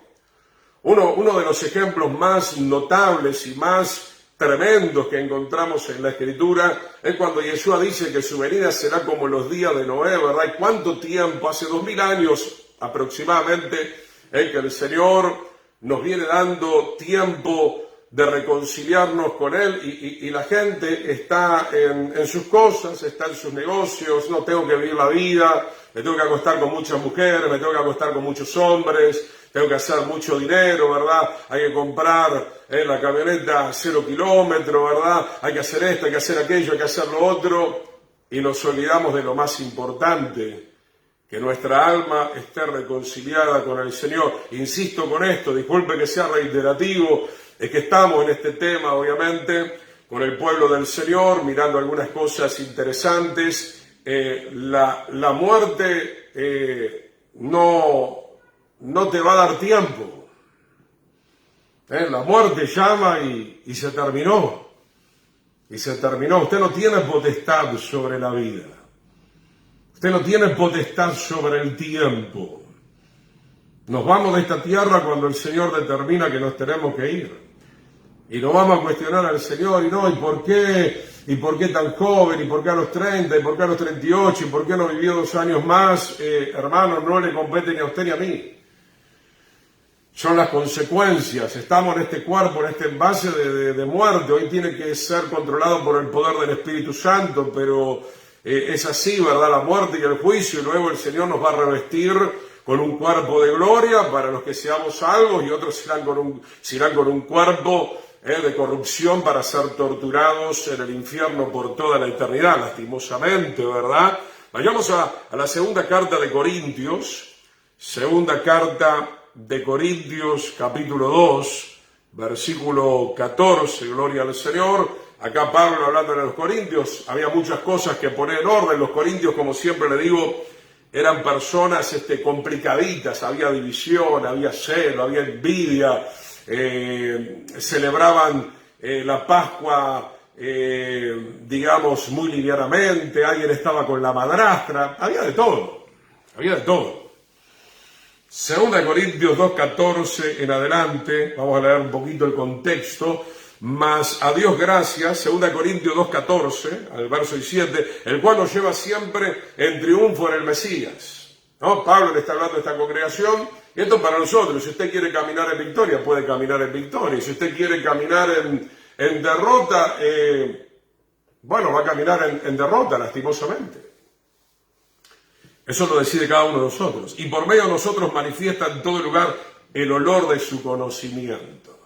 Uno de los ejemplos más notables y más tremendos que encontramos en la Escritura es cuando Yeshua dice que su venida será como los días de Noé, ¿verdad? ¿Y cuánto tiempo? Hace 2000 años aproximadamente, que el Señor nos viene dando tiempo de reconciliarnos con Él, y la gente está en sus cosas, está en sus negocios. No tengo que vivir la vida, me tengo que acostar con muchas mujeres, me tengo que acostar con muchos hombres, tengo que hacer mucho dinero, ¿verdad? Hay que comprar la camioneta 0 kilómetros, ¿verdad? Hay que hacer esto, hay que hacer aquello, hay que hacer lo otro, y nos olvidamos de lo más importante, que nuestra alma esté reconciliada con el Señor. Insisto con esto, disculpe que sea reiterativo, es que estamos en este tema, obviamente, con el pueblo del Señor, mirando algunas cosas interesantes. La muerte no te va a dar tiempo. La muerte llama y se terminó. Y se terminó. Usted no tiene potestad sobre la vida. Usted no tiene potestad sobre el tiempo. Nos vamos de esta tierra cuando el Señor determina que nos tenemos que ir. Y no vamos a cuestionar al Señor, ¿y por qué? ¿Y por qué tan joven? ¿Y por qué a los 30? ¿Y por qué a los 38? ¿Y por qué no vivió 2 años más? Hermano, no le compete ni a usted ni a mí. Son las consecuencias. Estamos en este cuerpo, en este envase de muerte. Hoy tiene que ser controlado por el poder del Espíritu Santo, pero es así, ¿verdad? La muerte y el juicio, y luego el Señor nos va a revestir con un cuerpo de gloria para los que seamos salvos, y otros irán con un cuerpo de corrupción para ser torturados en el infierno por toda la eternidad, lastimosamente, ¿verdad? Vayamos a la segunda carta de Corintios, capítulo 2, versículo 14, gloria al Señor. Acá Pablo, hablando de los corintios, había muchas cosas que poner en orden. Los corintios, como siempre le digo, eran personas complicaditas, había división, había celo, había envidia, celebraban la Pascua, digamos, muy livianamente, alguien estaba con la madrastra, había de todo, había de todo. 2 Corintios 2:14 en adelante, vamos a leer un poquito el contexto. Mas a Dios gracias, 2 Corintios 2:14, al verso 7, el cual nos lleva siempre en triunfo en el Mesías. ¿No? Pablo le está hablando a esta congregación, y esto para nosotros. Si usted quiere caminar en victoria, puede caminar en victoria. Si usted quiere caminar en derrota, bueno, va a caminar en derrota, lastimosamente. Eso lo decide cada uno de nosotros. Y por medio de nosotros manifiesta en todo lugar el olor de su conocimiento.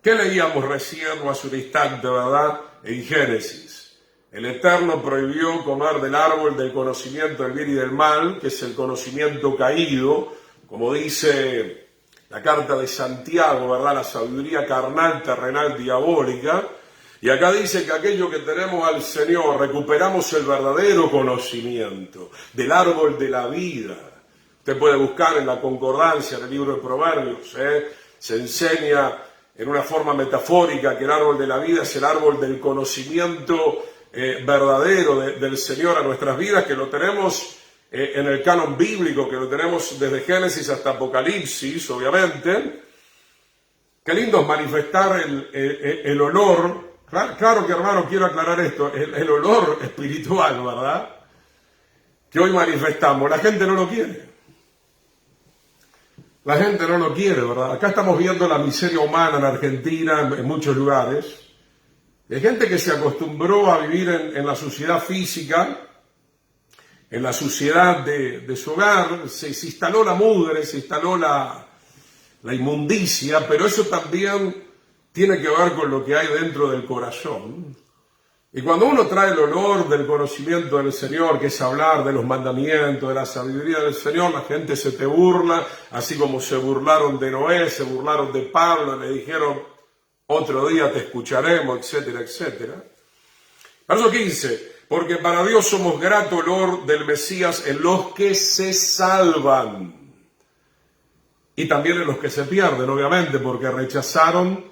¿Qué leíamos recién o hace un instante, verdad? En Génesis. El Eterno prohibió comer del árbol del conocimiento del bien y del mal, que es el conocimiento caído, como dice la carta de Santiago, ¿verdad? La sabiduría carnal, terrenal, diabólica. Y acá dice que aquello que tenemos al Señor, recuperamos el verdadero conocimiento del árbol de la vida. Usted puede buscar en la concordancia, en el libro de Proverbios, se enseña en una forma metafórica que el árbol de la vida es el árbol del conocimiento verdadero del Señor a nuestras vidas, que lo tenemos en el canon bíblico, que lo tenemos desde Génesis hasta Apocalipsis, obviamente. Qué lindo es manifestar el olor. Claro que, hermano, quiero aclarar esto, el olor espiritual, ¿verdad? Que hoy manifestamos, la gente no lo quiere. La gente no lo quiere, ¿verdad? Acá estamos viendo la miseria humana en Argentina, en muchos lugares. Hay gente que se acostumbró a vivir en la suciedad física, en la suciedad de su hogar, se instaló la mugre, se instaló la inmundicia, pero eso también tiene que ver con lo que hay dentro del corazón. Y cuando uno trae el olor del conocimiento del Señor, que es hablar de los mandamientos, de la sabiduría del Señor, la gente se te burla, así como se burlaron de Noé, se burlaron de Pablo, le dijeron, otro día te escucharemos, etcétera, etcétera. Verso 15, porque para Dios somos grato olor del Mesías en los que se salvan. Y también en los que se pierden, obviamente, porque rechazaron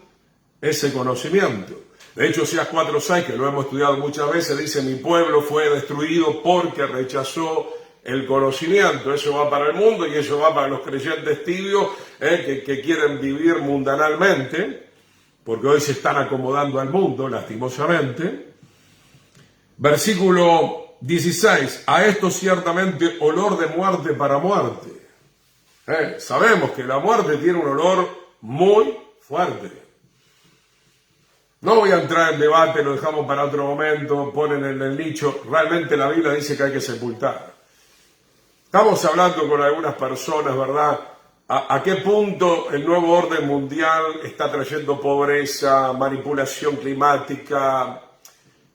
ese conocimiento. De hecho, Oseas 4:6, que lo hemos estudiado muchas veces, dice, mi pueblo fue destruido porque rechazó el conocimiento. Eso va para el mundo y eso va para los creyentes tibios que quieren vivir mundanalmente, porque hoy se están acomodando al mundo, lastimosamente. Versículo 16, a esto ciertamente olor de muerte para muerte. Sabemos que la muerte tiene un olor muy fuerte. No voy a entrar en debate, lo dejamos para otro momento, ponen en el nicho, realmente la Biblia dice que hay que sepultar. Estamos hablando con algunas personas, ¿verdad? ¿A qué punto el nuevo orden mundial está trayendo pobreza, manipulación climática,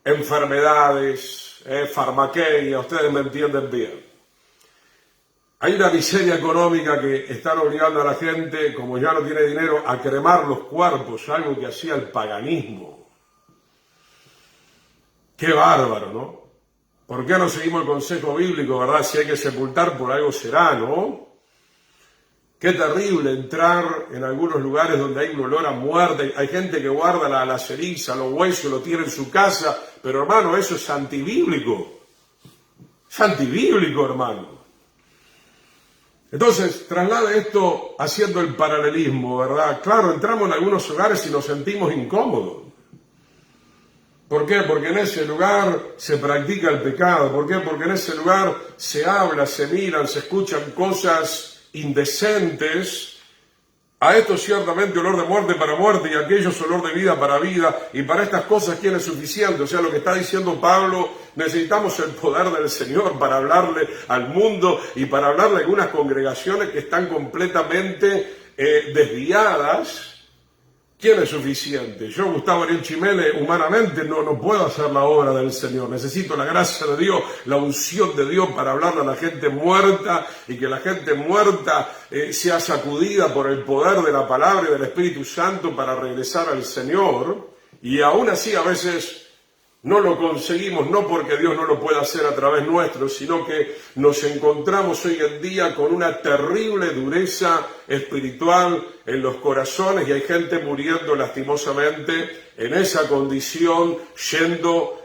enfermedades, farmaqueia? Ustedes me entienden bien. Hay una miseria económica que están obligando a la gente, como ya no tiene dinero, a cremar los cuerpos, algo que hacía el paganismo. Qué bárbaro, ¿no? ¿Por qué no seguimos el consejo bíblico, verdad? Si hay que sepultar, por algo será, ¿no? Qué terrible entrar en algunos lugares donde hay un olor a muerte. Hay gente que guarda la ceniza, los huesos, lo tiene en su casa. Pero, hermano, eso es antibíblico. Es antibíblico, hermano. Entonces, traslade esto haciendo el paralelismo, ¿verdad? Claro, entramos en algunos hogares y nos sentimos incómodos. ¿Por qué? Porque en ese lugar se practica el pecado. ¿Por qué? Porque en ese lugar se habla, se miran, se escuchan cosas indecentes. A esto ciertamente olor de muerte para muerte y a aquellos olor de vida para vida. Y para estas cosas, ¿quién es suficiente? O sea, lo que está diciendo Pablo, necesitamos el poder del Señor para hablarle al mundo y para hablarle a algunas congregaciones que están completamente desviadas. ¿Quién es suficiente? Yo, Gustavo Ariel Chimele, humanamente no puedo hacer la obra del Señor. Necesito la gracia de Dios, la unción de Dios para hablarle a la gente muerta y que la gente muerta sea sacudida por el poder de la palabra y del Espíritu Santo para regresar al Señor. Y aún así a veces No lo conseguimos, no porque Dios no lo pueda hacer a través nuestro, sino que nos encontramos hoy en día con una terrible dureza espiritual en los corazones y hay gente muriendo lastimosamente en esa condición, yendo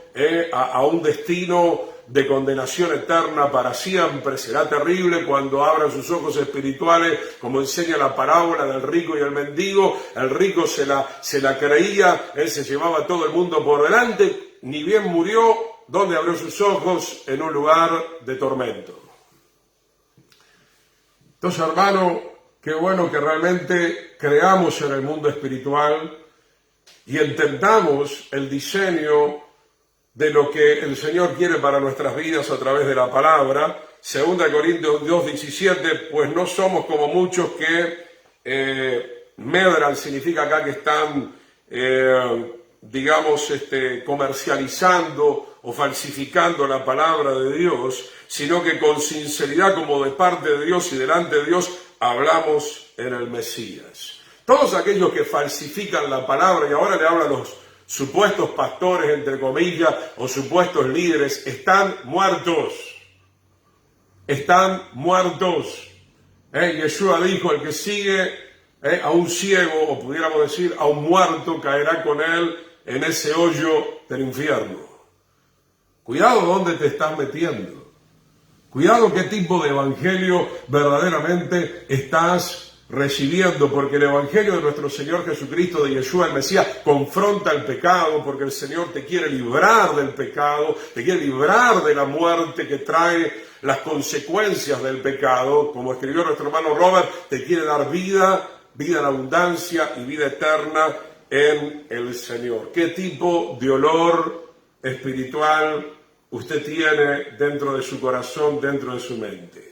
a un destino de condenación eterna para siempre. Será terrible cuando abran sus ojos espirituales, como enseña la parábola del rico y el mendigo. El rico se la creía, él se llevaba a todo el mundo por delante, ni bien murió, ¿dónde abrió sus ojos? En un lugar de tormento. Entonces, hermano, qué bueno que realmente creamos en el mundo espiritual y entendamos el diseño de lo que el Señor quiere para nuestras vidas a través de la palabra. 2 Corintios 2:17, pues no somos como muchos que medran, significa acá que están, comercializando o falsificando la palabra de Dios, sino que con sinceridad, como de parte de Dios y delante de Dios, hablamos en el Mesías. Todos aquellos que falsifican la palabra, y ahora le hablan a los supuestos pastores, entre comillas, o supuestos líderes, están muertos. Están muertos. Yeshua dijo, el que sigue a un ciego, o pudiéramos decir, a un muerto, caerá con él en ese hoyo del infierno. Cuidado dónde te estás metiendo. Cuidado qué tipo de evangelio verdaderamente estás recibiendo, porque el evangelio de nuestro Señor Jesucristo, de Yeshua el Mesías, confronta el pecado, porque el Señor te quiere librar del pecado, te quiere librar de la muerte que trae las consecuencias del pecado. Como escribió nuestro hermano Robert, te quiere dar vida en abundancia y vida eterna en el Señor. ¿Qué tipo de olor espiritual usted tiene dentro de su corazón, dentro de su mente?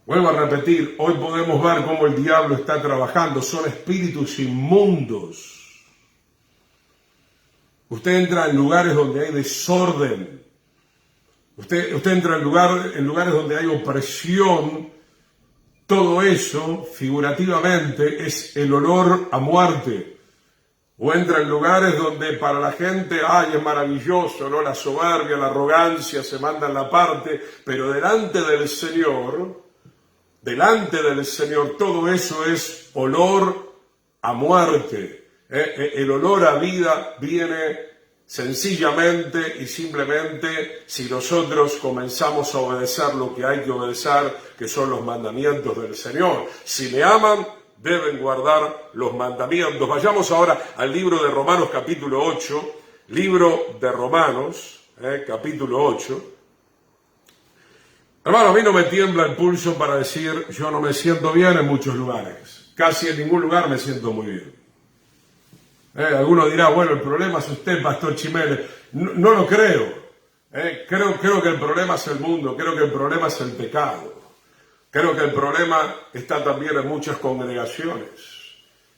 Vuelvo a repetir, hoy podemos ver cómo el diablo está trabajando, son espíritus inmundos. Usted entra en lugares donde hay desorden, usted entra en lugares donde hay opresión. Todo eso, figurativamente, es el olor a muerte. O entra en lugares donde para la gente, es maravilloso, ¿no? La soberbia, la arrogancia se mandan la parte, pero delante del Señor, todo eso es olor a muerte. El olor a vida viene sencillamente y simplemente si nosotros comenzamos a obedecer lo que hay que obedecer, que son los mandamientos del Señor. Si me aman, deben guardar los mandamientos. Vayamos ahora al libro de Romanos capítulo 8, libro de Romanos, capítulo 8. Hermano, a mí no me tiembla el pulso para decir, yo no me siento bien en muchos lugares. Casi en ningún lugar me siento muy bien. Alguno dirá, bueno, el problema es usted, Pastor Chiménez. No lo creo. Creo que el problema es el mundo, creo que el problema es el pecado. Creo que el problema está también en muchas congregaciones,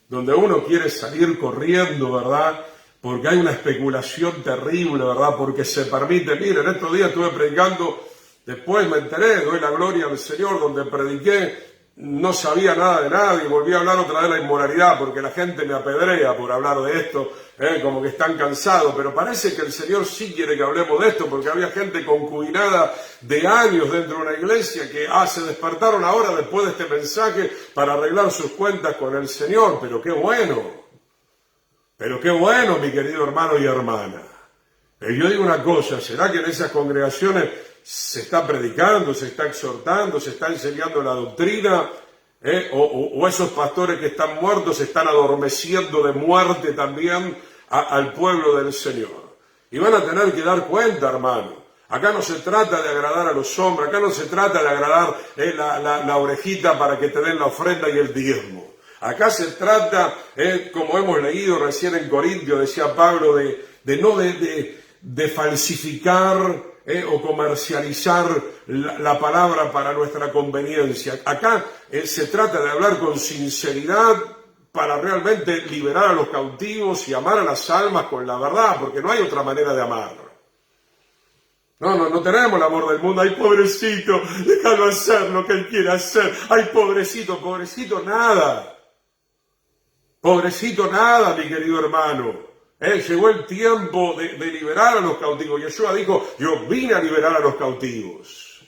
donde uno quiere salir corriendo, ¿verdad? Porque hay una especulación terrible, ¿verdad? Porque se permite, miren, estos días estuve predicando. Después me enteré, doy la gloria al Señor, donde prediqué, no sabía nada de nadie, volví a hablar otra vez de la inmoralidad, porque la gente me apedrea por hablar de esto, como que están cansados, pero parece que el Señor sí quiere que hablemos de esto, porque había gente concubinada de años dentro de una iglesia que se despertaron ahora después de este mensaje para arreglar sus cuentas con el Señor. Pero qué bueno, mi querido hermano y hermana. Yo digo una cosa, ¿será que en esas congregaciones se está predicando, se está exhortando, se está enseñando la doctrina? O esos pastores que están muertos se están adormeciendo de muerte también al pueblo del Señor. Y van a tener que dar cuenta, hermano. Acá no se trata de agradar a los hombres, acá no se trata de agradar la orejita para que te den la ofrenda y el diezmo. Acá se trata, como hemos leído recién en Corintios, decía Pablo, de falsificar o comercializar la palabra para nuestra conveniencia. Acá se trata de hablar con sinceridad para realmente liberar a los cautivos y amar a las almas con la verdad, porque no hay otra manera de amar. No tenemos el amor del mundo. Ay, pobrecito, déjalo hacer lo que él quiere hacer. Ay, pobrecito, nada. Pobrecito, nada, mi querido hermano. Llegó el tiempo de liberar a los cautivos. Yeshua dijo, yo vine a liberar a los cautivos.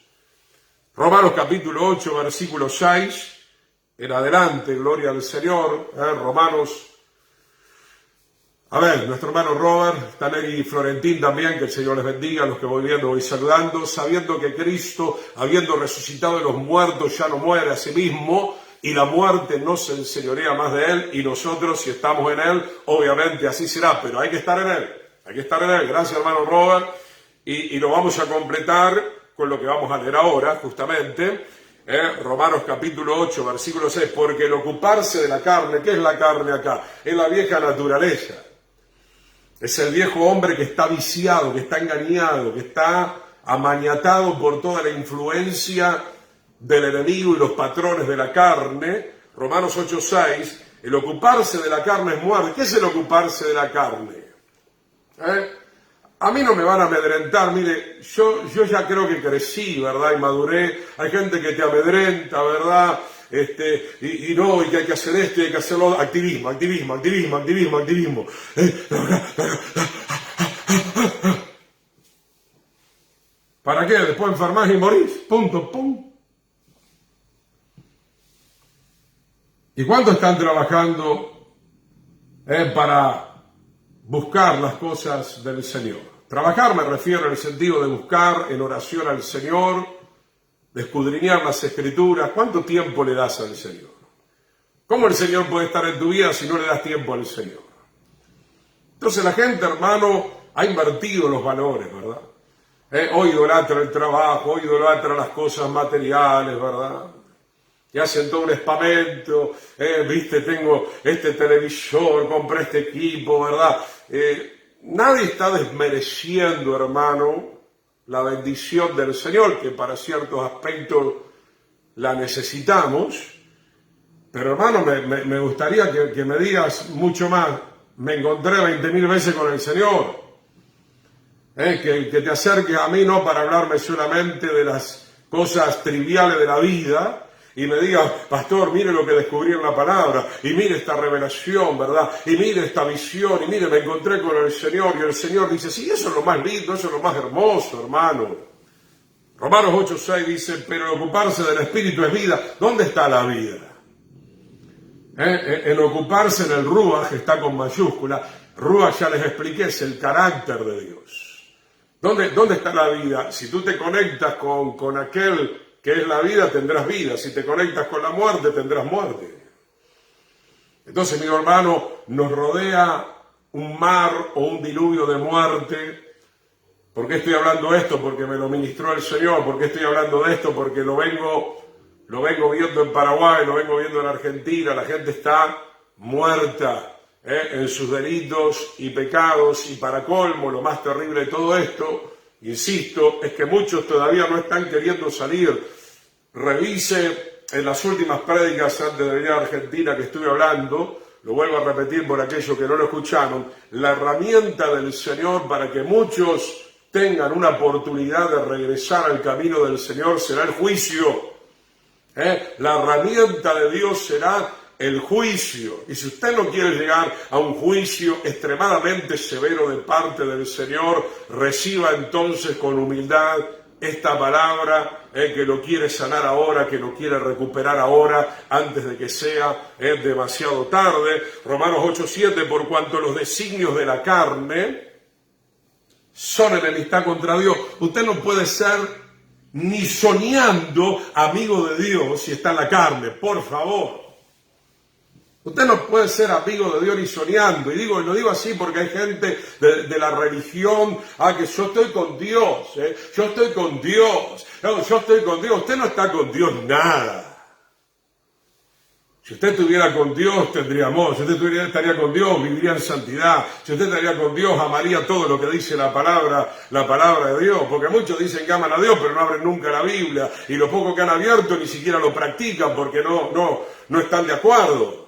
Romanos capítulo 8, versículo 6, en adelante, gloria al Señor. Romanos, a ver, nuestro hermano Robert, Taneri y Florentín también, que el Señor les bendiga, a los que voy viendo, voy saludando, sabiendo que Cristo, habiendo resucitado de los muertos, ya no muere a sí mismo, y la muerte no se enseñorea más de él, y nosotros, si estamos en él, obviamente así será, pero hay que estar en él, Gracias, hermano Robert, y lo vamos a completar con lo que vamos a leer ahora, justamente, Romanos capítulo 8, versículo 6, porque el ocuparse de la carne, ¿qué es la carne acá? Es la vieja naturaleza. Es el viejo hombre que está viciado, que está engañado, que está amañatado por toda la influencia del enemigo y los patrones de la carne. Romanos 8:6, el ocuparse de la carne es muerte. ¿Qué es el ocuparse de la carne? A mí no me van a amedrentar, mire, yo ya creo que crecí, ¿verdad? Y maduré. Hay gente que te amedrenta, ¿verdad? Y que hay que hacer esto y hay que hacerlo. Activismo. ¿Para qué? Después enfermás y morís. Punto, pum. ¿Y cuánto están trabajando para buscar las cosas del Señor? Trabajar me refiero en el sentido de buscar en oración al Señor, de escudriñar las Escrituras. ¿Cuánto tiempo le das al Señor? ¿Cómo el Señor puede estar en tu vida si no le das tiempo al Señor? Entonces la gente, hermano, ha invertido los valores, ¿verdad? Hoy idolatra el trabajo, hoy idolatra las cosas materiales, ¿verdad? Y hacen todo un espamento, viste, tengo este televisor, compré este equipo, ¿verdad? Nadie está desmereciendo, hermano, la bendición del Señor, que para ciertos aspectos la necesitamos, pero hermano, me gustaría que me digas mucho más. Me encontré 20.000 veces con el Señor, que te acerques a mí no para hablarme solamente de las cosas triviales de la vida, y me digas, pastor, mire lo que descubrí en la palabra, y mire esta revelación, ¿verdad? Y mire esta visión, y mire, me encontré con el Señor, y el Señor dice, sí, eso es lo más lindo, eso es lo más hermoso, hermano. Romanos 8:6 dice, pero el ocuparse del Espíritu es vida. ¿Dónde está la vida? En ocuparse en el Ruach, está con mayúscula. Ruach, ya les expliqué, es el carácter de Dios. ¿Dónde está la vida? Si tú te conectas con aquel que es la vida, tendrás vida. Si te conectas con la muerte, tendrás muerte. Entonces, mi hermano, nos rodea un mar o un diluvio de muerte. ¿Por qué estoy hablando de esto? Porque me lo ministró el Señor. ¿Por qué estoy hablando de esto? Porque lo vengo viendo en Paraguay, lo vengo viendo en Argentina. La gente está muerta en sus delitos y pecados. Y para colmo, lo más terrible de todo esto, insisto, es que muchos todavía no están queriendo salir. Revise en las últimas prédicas antes de venir a Argentina que estuve hablando, lo vuelvo a repetir por aquellos que no lo escucharon, la herramienta del Señor para que muchos tengan una oportunidad de regresar al camino del Señor será el juicio. La herramienta de Dios será el juicio. Y si usted no quiere llegar a un juicio extremadamente severo de parte del Señor, reciba entonces con humildad esta palabra, que lo quiere sanar ahora, que lo quiere recuperar ahora, antes de que sea demasiado tarde. Romanos 8:7, por cuanto los designios de la carne son enemistad contra Dios. Usted no puede ser ni soñando amigo de Dios si está en la carne, por favor. Usted no puede ser amigo de Dios ni soñando. Y lo digo así porque hay gente de la religión, que yo estoy con Dios, yo estoy con Dios, no, yo estoy con Dios. Usted no está con Dios nada. Si usted estuviera con Dios, tendría amor. Si usted estaría con Dios, viviría en santidad. Si usted estaría con Dios, amaría todo lo que dice la palabra de Dios. Porque muchos dicen que aman a Dios, pero no abren nunca la Biblia. Y lo poco que han abierto ni siquiera lo practican porque no están de acuerdo.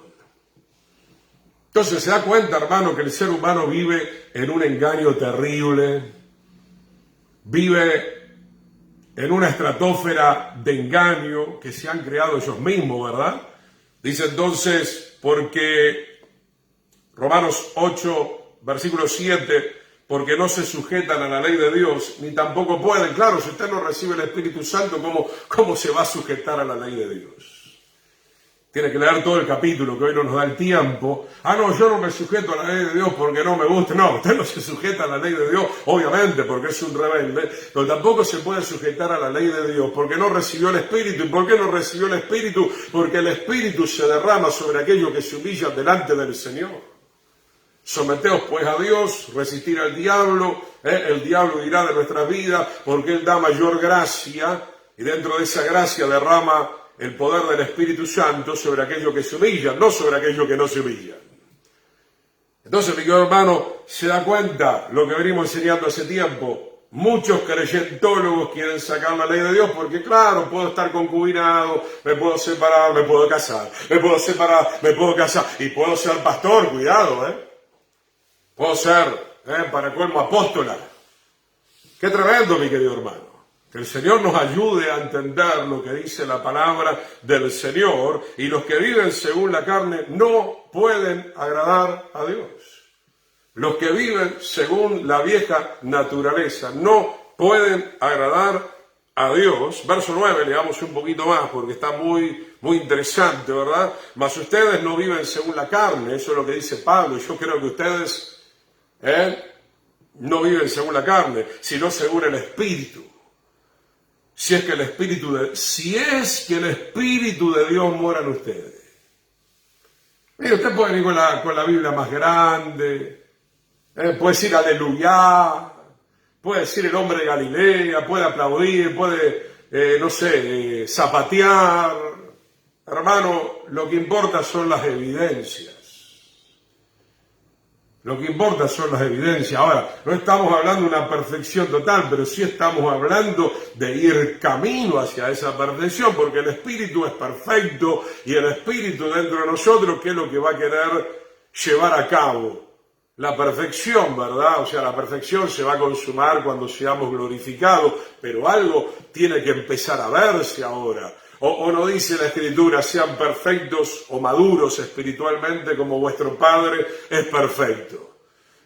Entonces se da cuenta, hermano, que el ser humano vive en un engaño terrible, vive en una estratosfera de engaño que se han creado ellos mismos, ¿verdad? Dice entonces, porque Romanos 8, versículo 7, porque no se sujetan a la ley de Dios, ni tampoco pueden. Claro, si usted no recibe el Espíritu Santo, ¿cómo se va a sujetar a la ley de Dios? Tiene que leer todo el capítulo, que hoy no nos da el tiempo. No, yo no me sujeto a la ley de Dios porque no me gusta. No, usted no se sujeta a la ley de Dios, obviamente, porque es un rebelde, pero tampoco se puede sujetar a la ley de Dios porque no recibió el Espíritu. ¿Y por qué no recibió el Espíritu? Porque el Espíritu se derrama sobre aquellos que se humillan delante del Señor. Someteos pues a Dios, resistir al diablo, el diablo irá de nuestras vidas porque Él da mayor gracia y dentro de esa gracia derrama el poder del Espíritu Santo sobre aquellos que se humillan, no sobre aquellos que no se humillan. Entonces, mi querido hermano, se da cuenta lo que venimos enseñando hace tiempo. Muchos creyentólogos quieren sacar la ley de Dios porque, claro, puedo estar concubinado, me puedo separar, me puedo casar, me puedo separar, me puedo casar y puedo ser pastor, cuidado, Puedo ser, para colmo, apóstola. Qué tremendo, mi querido hermano. Que el Señor nos ayude a entender lo que dice la palabra del Señor, y los que viven según la carne no pueden agradar a Dios. Los que viven según la vieja naturaleza no pueden agradar a Dios. Verso 9, leamos un poquito más porque está muy interesante, ¿verdad? Mas ustedes no viven según la carne, eso es lo que dice Pablo, y yo creo que ustedes no viven según la carne, sino según el Espíritu. Si es que el Espíritu de Dios mora en ustedes. Mire, usted puede venir con la Biblia más grande, puede decir aleluya, puede decir el hombre de Galilea, puede aplaudir, puede, zapatear. Hermano, lo que importa son las evidencias. Lo que importa son las evidencias. Ahora, no estamos hablando de una perfección total, pero sí estamos hablando de ir camino hacia esa perfección, porque el Espíritu es perfecto y el Espíritu dentro de nosotros, ¿qué es lo que va a querer llevar a cabo? La perfección, ¿verdad? O sea, la perfección se va a consumar cuando seamos glorificados, pero algo tiene que empezar a verse ahora. O no dice la Escritura, sean perfectos o maduros espiritualmente como vuestro Padre es perfecto.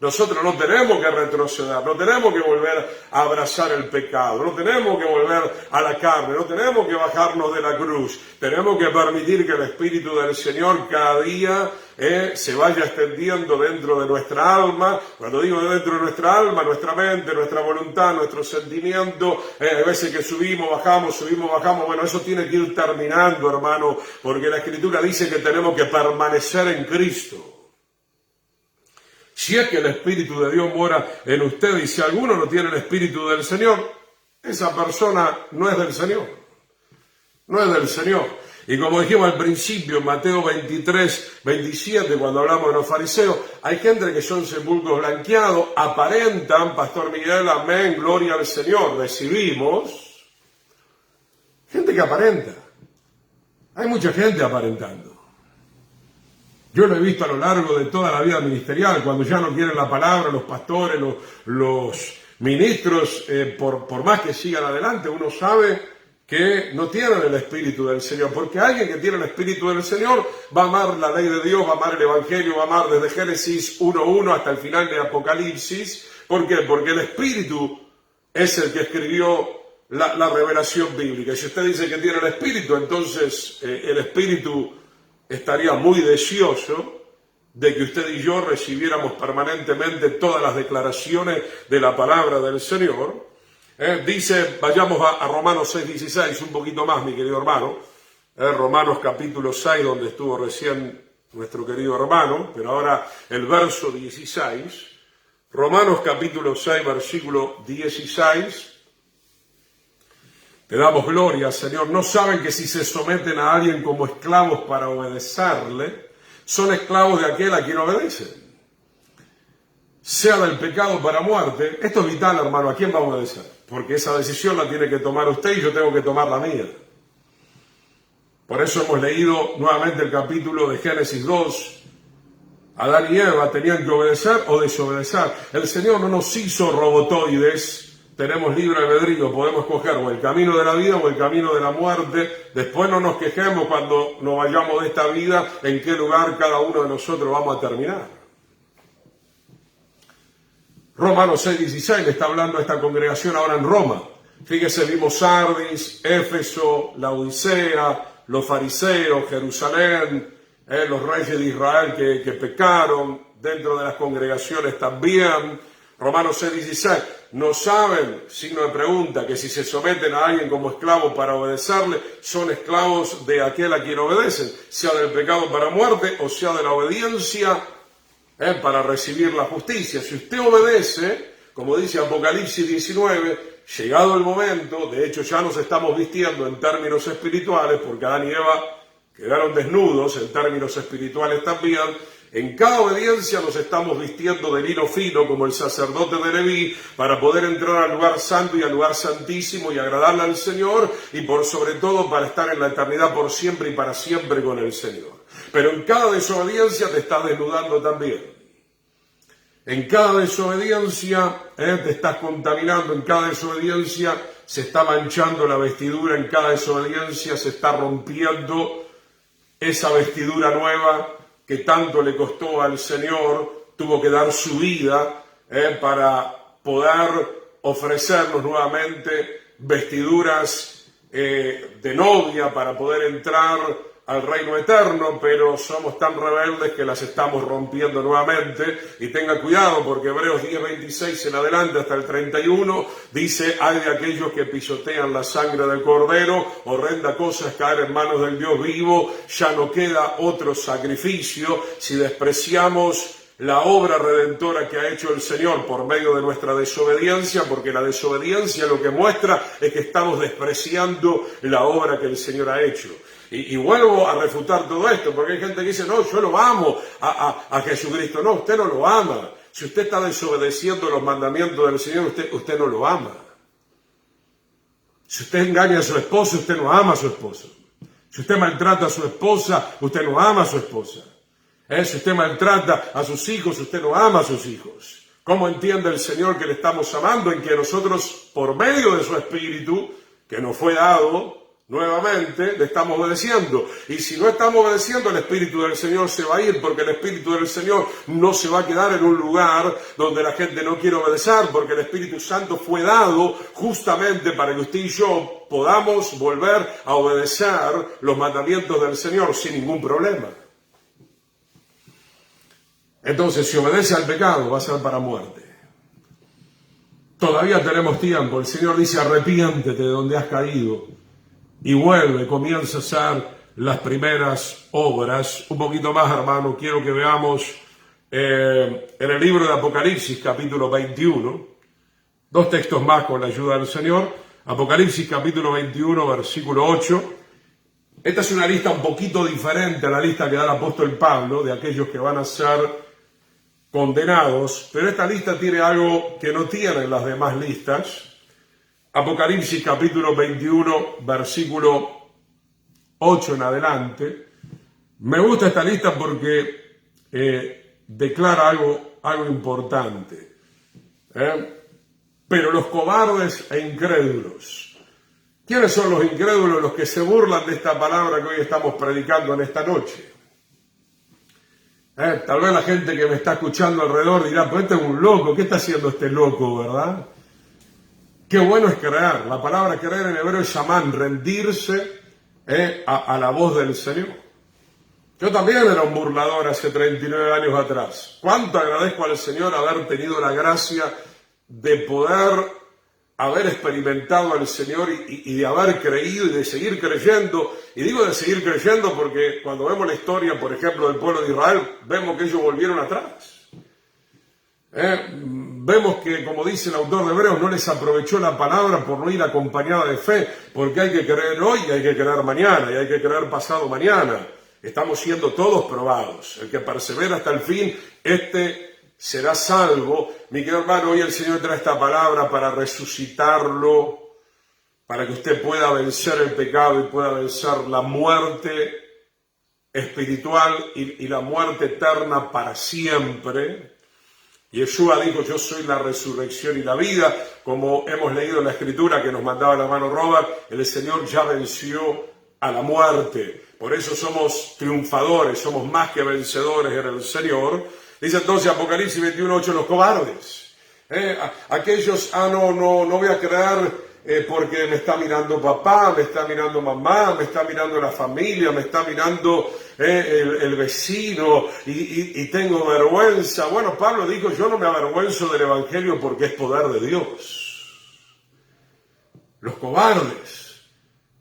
Nosotros no tenemos que retroceder, no tenemos que volver a abrazar el pecado, no tenemos que volver a la carne, no tenemos que bajarnos de la cruz. Tenemos que permitir que el Espíritu del Señor cada día se vaya extendiendo dentro de nuestra alma. Cuando digo dentro de nuestra alma, nuestra mente, nuestra voluntad, nuestro sentimiento, hay veces que subimos, bajamos, bueno, eso tiene que ir terminando, hermano, porque la Escritura dice que tenemos que permanecer en Cristo. Si es que el Espíritu de Dios mora en usted, y si alguno no tiene el Espíritu del Señor, esa persona no es del Señor. No es del Señor. Y como dijimos al principio, en Mateo 23, 27, cuando hablamos de los fariseos, hay gente que son sepulcros blanqueados, aparentan, Pastor Miguel, amén, gloria al Señor, recibimos. Gente que aparenta. Hay mucha gente aparentando. Yo lo he visto a lo largo de toda la vida ministerial, cuando ya no quieren la palabra, los pastores, los ministros, por más que sigan adelante, uno sabe que no tienen el Espíritu del Señor, porque alguien que tiene el Espíritu del Señor va a amar la ley de Dios, va a amar el Evangelio, va a amar desde Génesis 1:1 hasta el final de Apocalipsis. ¿Por qué? Porque el Espíritu es el que escribió la revelación bíblica. Y si usted dice que tiene el Espíritu, entonces el Espíritu estaría muy deseoso de que usted y yo recibiéramos permanentemente todas las declaraciones de la palabra del Señor. Dice, vayamos a Romanos 6:16, un poquito más, mi querido hermano. Romanos capítulo 6, donde estuvo recién nuestro querido hermano, pero ahora el verso 16. Romanos capítulo 6, versículo 16. Te damos gloria, Señor. ¿No saben que si se someten a alguien como esclavos para obedecerle, son esclavos de aquel a quien obedecen? Sea del pecado para muerte. Esto es vital, hermano. ¿A quién va a obedecer? Porque esa decisión la tiene que tomar usted y yo tengo que tomar la mía. Por eso hemos leído nuevamente el capítulo de Génesis 2. Adán y Eva tenían que obedecer o desobedecer. El Señor no nos hizo robotoides. Tenemos libre albedrío, podemos escoger o el camino de la vida o el camino de la muerte. Después no nos quejemos cuando nos vayamos de esta vida en qué lugar cada uno de nosotros vamos a terminar. Romanos 6:16 le está hablando a esta congregación ahora en Roma. Fíjese, vimos Sardis, Éfeso, Laodicea, los fariseos, Jerusalén, los reyes de Israel que pecaron, dentro de las congregaciones también. Romanos 6:16, no saben, signo de pregunta, que si se someten a alguien como esclavo para obedecerle, son esclavos de aquel a quien obedecen, sea del pecado para muerte o sea de la obediencia para recibir la justicia. Si usted obedece, como dice Apocalipsis 19, llegado el momento, de hecho ya nos estamos vistiendo en términos espirituales, porque Adán y Eva quedaron desnudos en términos espirituales también. En cada obediencia nos estamos vistiendo de lino fino como el sacerdote de Leví para poder entrar al lugar santo y al lugar santísimo y agradarle al Señor y por sobre todo para estar en la eternidad por siempre y para siempre con el Señor. Pero en cada desobediencia te estás desnudando también. En cada desobediencia te estás contaminando, en cada desobediencia se está manchando la vestidura, en cada desobediencia se está rompiendo esa vestidura nueva que tanto le costó al Señor, tuvo que dar su vida para poder ofrecernos nuevamente vestiduras de novia para poder entrar al reino eterno, pero somos tan rebeldes que las estamos rompiendo nuevamente. Y tenga cuidado, porque Hebreos 10:26 en adelante hasta el 31 dice: hay de aquellos que pisotean la sangre del cordero, horrenda cosa es caer en manos del Dios vivo, ya no queda otro sacrificio si despreciamos la obra redentora que ha hecho el Señor por medio de nuestra desobediencia, porque la desobediencia lo que muestra es que estamos despreciando la obra que el Señor ha hecho. Y vuelvo a refutar todo esto, porque hay gente que dice: no, yo lo amo a Jesucristo. No, usted no lo ama. Si usted está desobedeciendo los mandamientos del Señor, usted no lo ama. Si usted engaña a su esposo, usted no ama a su esposo. Si usted maltrata a su esposa, usted no ama a su esposa. Si usted maltrata a sus hijos, usted no ama a sus hijos. ¿Cómo entiende el Señor que le estamos amando? En que nosotros, por medio de su Espíritu, que nos fue dado nuevamente, le estamos obedeciendo. Y si no estamos obedeciendo, el Espíritu del Señor se va a ir, porque el Espíritu del Señor no se va a quedar en un lugar donde la gente no quiere obedecer, porque el Espíritu Santo fue dado justamente para que usted y yo podamos volver a obedecer los mandamientos del Señor sin ningún problema. Entonces, si obedece al pecado, va a ser para muerte. Todavía tenemos tiempo. El Señor dice: arrepiéntete de donde has caído y vuelve, comienza a hacer las primeras obras. Un poquito más, hermano, quiero que veamos en el libro de Apocalipsis, capítulo 21, dos textos más con la ayuda del Señor. Apocalipsis, capítulo 21, versículo 8. Esta es una lista un poquito diferente a la lista que da el apóstol Pablo, de aquellos que van a ser condenados, pero esta lista tiene algo que no tienen las demás listas. Apocalipsis capítulo 21, versículo 8 en adelante. Me gusta esta lista porque declara algo importante. Pero los cobardes e incrédulos. ¿Quiénes son los incrédulos? Los que se burlan de esta palabra que hoy estamos predicando en esta noche. Tal vez la gente que me está escuchando alrededor dirá: pues este es un loco, ¿qué está haciendo este loco, verdad? Qué bueno es creer. La palabra creer en hebreo es shaman, rendirse a la voz del Señor. Yo también era un burlador hace 39 años atrás. Cuánto agradezco al Señor haber tenido la gracia de poder haber experimentado al Señor y de haber creído y de seguir creyendo. Y digo de seguir creyendo porque cuando vemos la historia, por ejemplo, del pueblo de Israel, vemos que ellos volvieron atrás. Vemos que, como dice el autor de Hebreos, no les aprovechó la palabra por no ir acompañada de fe, porque hay que creer hoy y hay que creer mañana y hay que creer pasado mañana. Estamos siendo todos probados. El que persevera hasta el fin, será salvo. Mi querido hermano, hoy el Señor trae esta palabra para resucitarlo, para que usted pueda vencer el pecado y pueda vencer la muerte espiritual y la muerte eterna para siempre. Yeshua dijo: yo soy la resurrección y la vida. Como hemos leído en la escritura que nos mandaba el hermano Robert, el Señor ya venció a la muerte. Por eso somos triunfadores, somos más que vencedores en el Señor. Dice entonces Apocalipsis 21:8, los cobardes. Aquellos, no voy a creer porque me está mirando papá, me está mirando mamá, me está mirando la familia, me está mirando el vecino y tengo vergüenza. Bueno, Pablo dijo, yo no me avergüenzo del Evangelio porque es poder de Dios. Los cobardes,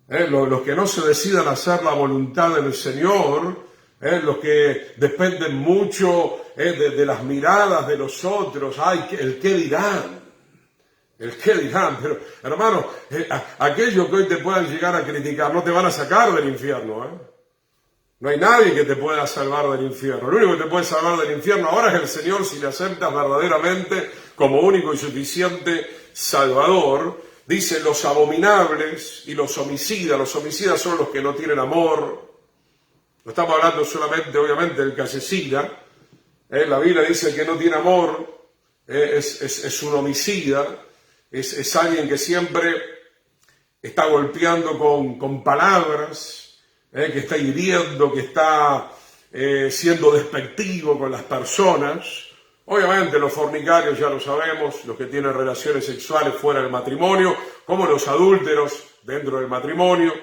los que no se decidan a hacer la voluntad del Señor, los que dependen mucho de las miradas de los otros, el qué dirán. El qué dirán, pero hermano, aquellos que hoy te puedan llegar a criticar no te van a sacar del infierno, No hay nadie que te pueda salvar del infierno. Lo único que te puede salvar del infierno ahora es el Señor si le aceptas verdaderamente como único y suficiente Salvador. Dice los abominables y los homicidas son los que no tienen amor. No estamos hablando solamente, obviamente, del que asesina. La Biblia dice que no tiene amor, es un homicida. Es alguien que siempre está golpeando con palabras, que está hiriendo, que está siendo despectivo con las personas. Obviamente los fornicarios ya lo sabemos, los que tienen relaciones sexuales fuera del matrimonio, como los adúlteros dentro del matrimonio,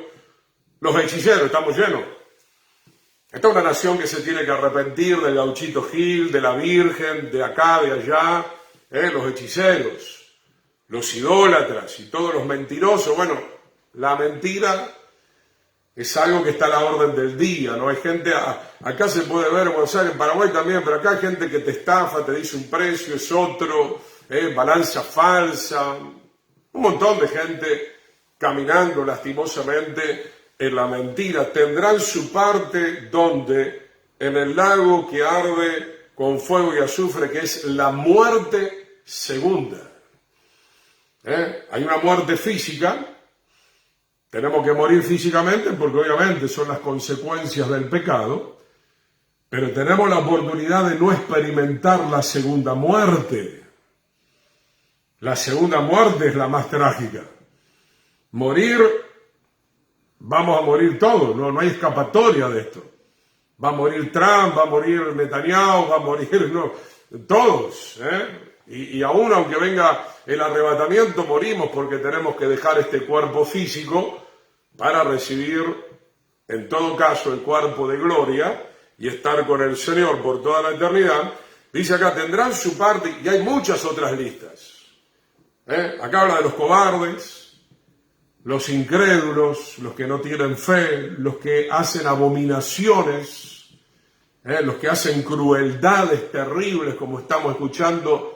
los hechiceros, estamos llenos. Esta es una nación que se tiene que arrepentir del gauchito Gil, de la Virgen, de acá, de allá, los hechiceros, los idólatras y todos los mentirosos. Bueno, la mentira es algo que está a la orden del día, ¿no? Hay gente, acá se puede ver, en Paraguay también, pero acá hay gente que te estafa, te dice un precio, es otro, balanza falsa, un montón de gente caminando lastimosamente en la mentira. Tendrán su parte donde, en el lago que arde con fuego y azufre, que es la muerte segunda. Hay una muerte física, tenemos que morir físicamente porque obviamente son las consecuencias del pecado, pero tenemos la oportunidad de no experimentar la segunda muerte. La segunda muerte es la más trágica. Morir, vamos a morir todos, no hay escapatoria de esto. Va a morir Trump, va a morir Netanyahu, va a morir todos, Y aún aunque venga el arrebatamiento, morimos porque tenemos que dejar este cuerpo físico para recibir, en todo caso, el cuerpo de gloria y estar con el Señor por toda la eternidad. Dice acá, tendrán su parte, y hay muchas otras listas. Acá habla de los cobardes, los incrédulos, los que no tienen fe, los que hacen abominaciones, los que hacen crueldades terribles, como estamos escuchando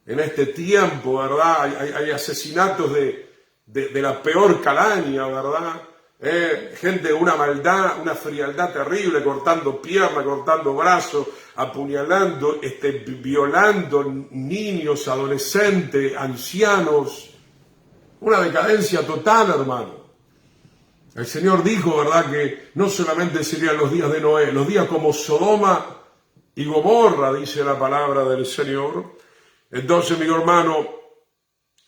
en este tiempo, ¿verdad? Hay asesinatos de la peor calaña, ¿verdad? Gente de una maldad, una frialdad terrible, cortando piernas, cortando brazos, apuñalando, violando niños, adolescentes, ancianos. Una decadencia total, hermano. El Señor dijo, ¿verdad?, que no solamente serían los días de Noé, los días como Sodoma y Gomorra, dice la palabra del Señor. Entonces, mi hermano,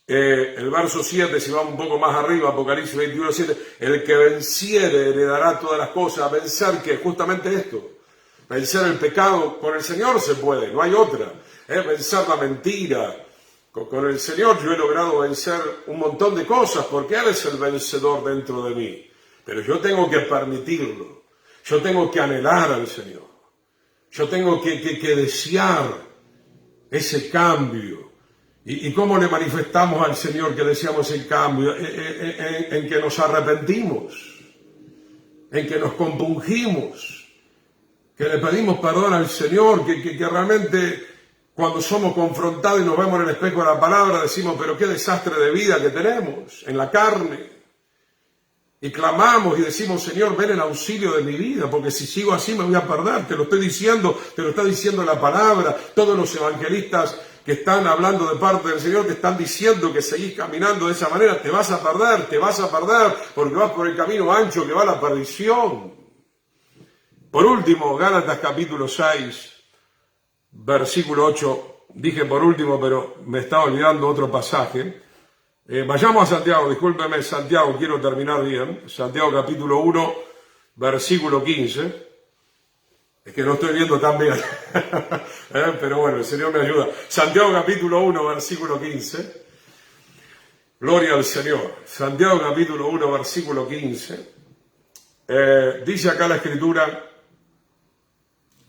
el verso 7, si vamos un poco más arriba, Apocalipsis 21, 7, el que venciere heredará todas las cosas. Vencer, que justamente esto, vencer el pecado, con el Señor se puede, no hay otra. Vencer la mentira. Con el Señor yo he logrado vencer un montón de cosas, porque Él es el vencedor dentro de mí. Pero yo tengo que permitirlo, yo tengo que anhelar al Señor, yo tengo que desear ese cambio. ¿Y cómo le manifestamos al Señor que deseamos ese cambio? En que nos arrepentimos, en que nos compungimos, que le pedimos perdón al Señor, que realmente cuando somos confrontados y nos vemos en el espejo de la palabra decimos, pero qué desastre de vida que tenemos en la carne. Y clamamos y decimos, Señor, ven en auxilio de mi vida, porque si sigo así me voy a perder. Te lo estoy diciendo, te lo está diciendo la palabra. Todos los evangelistas que están hablando de parte del Señor, te están diciendo que seguís caminando de esa manera, te vas a perder, porque vas por el camino ancho que va a la perdición. Por último, Gálatas capítulo 6, versículo 8, dije por último, pero me estaba olvidando otro pasaje. Vayamos a Santiago, discúlpeme, Santiago, quiero terminar bien. Santiago capítulo 1, versículo 15. Es que no estoy viendo tan bien. Pero bueno, el Señor me ayuda. Santiago capítulo 1, versículo 15. Gloria al Señor. Santiago capítulo 1, versículo 15. Dice acá la Escritura,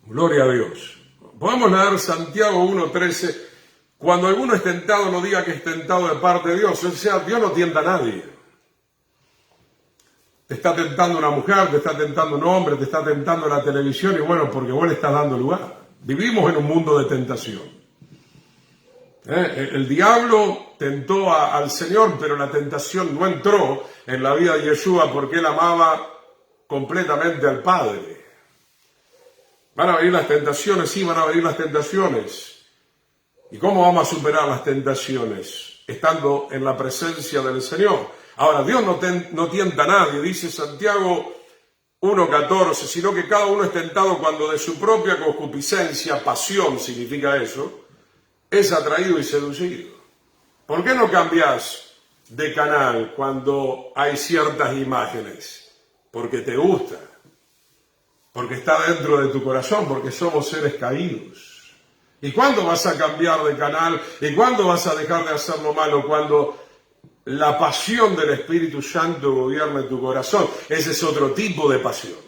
gloria a Dios. Podemos leer Santiago 1, 13. Cuando alguno es tentado, no diga que es tentado de parte de Dios. O sea, Dios no tienta a nadie. Te está tentando una mujer, te está tentando un hombre, te está tentando la televisión, y bueno, porque vos le estás dando lugar. Vivimos en un mundo de tentación. El diablo tentó al Señor, pero la tentación no entró en la vida de Yeshua porque él amaba completamente al Padre. ¿Van a venir las tentaciones? Sí, van a venir las tentaciones. ¿Y cómo vamos a superar las tentaciones? Estando en la presencia del Señor. Ahora, Dios no tienta a nadie, dice Santiago 1:14, sino que cada uno es tentado cuando de su propia concupiscencia, pasión significa eso, es atraído y seducido. ¿Por qué no cambias de canal cuando hay ciertas imágenes? Porque te gusta, porque está dentro de tu corazón, porque somos seres caídos. ¿Y cuándo vas a cambiar de canal? ¿Y cuándo vas a dejar de hacer lo malo? Cuando la pasión del Espíritu Santo gobierna en tu corazón. Ese es otro tipo de pasión.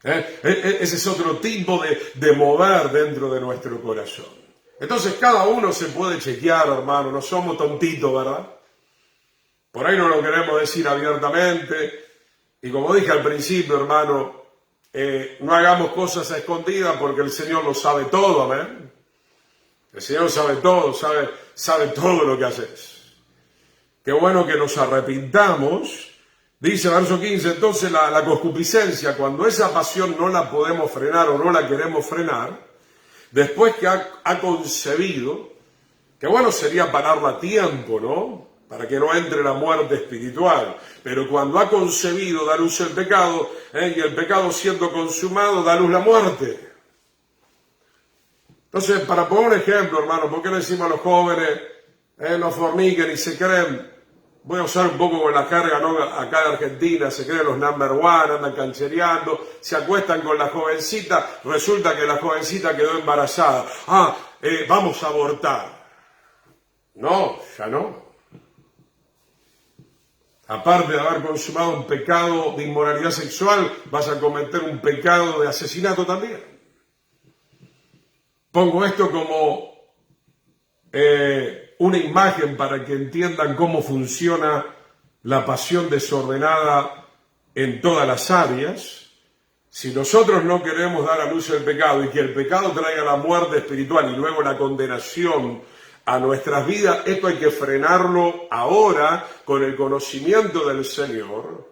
Ese es otro tipo de mover dentro de nuestro corazón. Entonces cada uno se puede chequear, hermano. No somos tontitos, ¿verdad? Por ahí no lo queremos decir abiertamente. Y como dije al principio, hermano, no hagamos cosas a escondidas porque el Señor lo sabe todo, amén. El Señor sabe todo, sabe todo lo que haces. Qué bueno que nos arrepintamos. Dice verso 15, entonces la concupiscencia, cuando esa pasión no la podemos frenar o no la queremos frenar, después que ha concebido, que bueno sería pararla a tiempo, ¿no? Para que no entre la muerte espiritual. Pero cuando ha concebido, da luz el pecado, y el pecado siendo consumado, da luz la muerte. Entonces, para poner un ejemplo, hermano, ¿por qué le decimos a los jóvenes, no forniquen y se creen? Voy a usar un poco con la carga, ¿no? Acá de Argentina, se creen los number one, andan canchereando, se acuestan con la jovencita, resulta que la jovencita quedó embarazada. Vamos a abortar. No, ya no. Aparte de haber consumado un pecado de inmoralidad sexual, vas a cometer un pecado de asesinato también. Pongo esto como una imagen para que entiendan cómo funciona la pasión desordenada en todas las áreas. Si nosotros no queremos dar a luz el pecado y que el pecado traiga la muerte espiritual y luego la condenación a nuestras vidas, esto hay que frenarlo ahora con el conocimiento del Señor,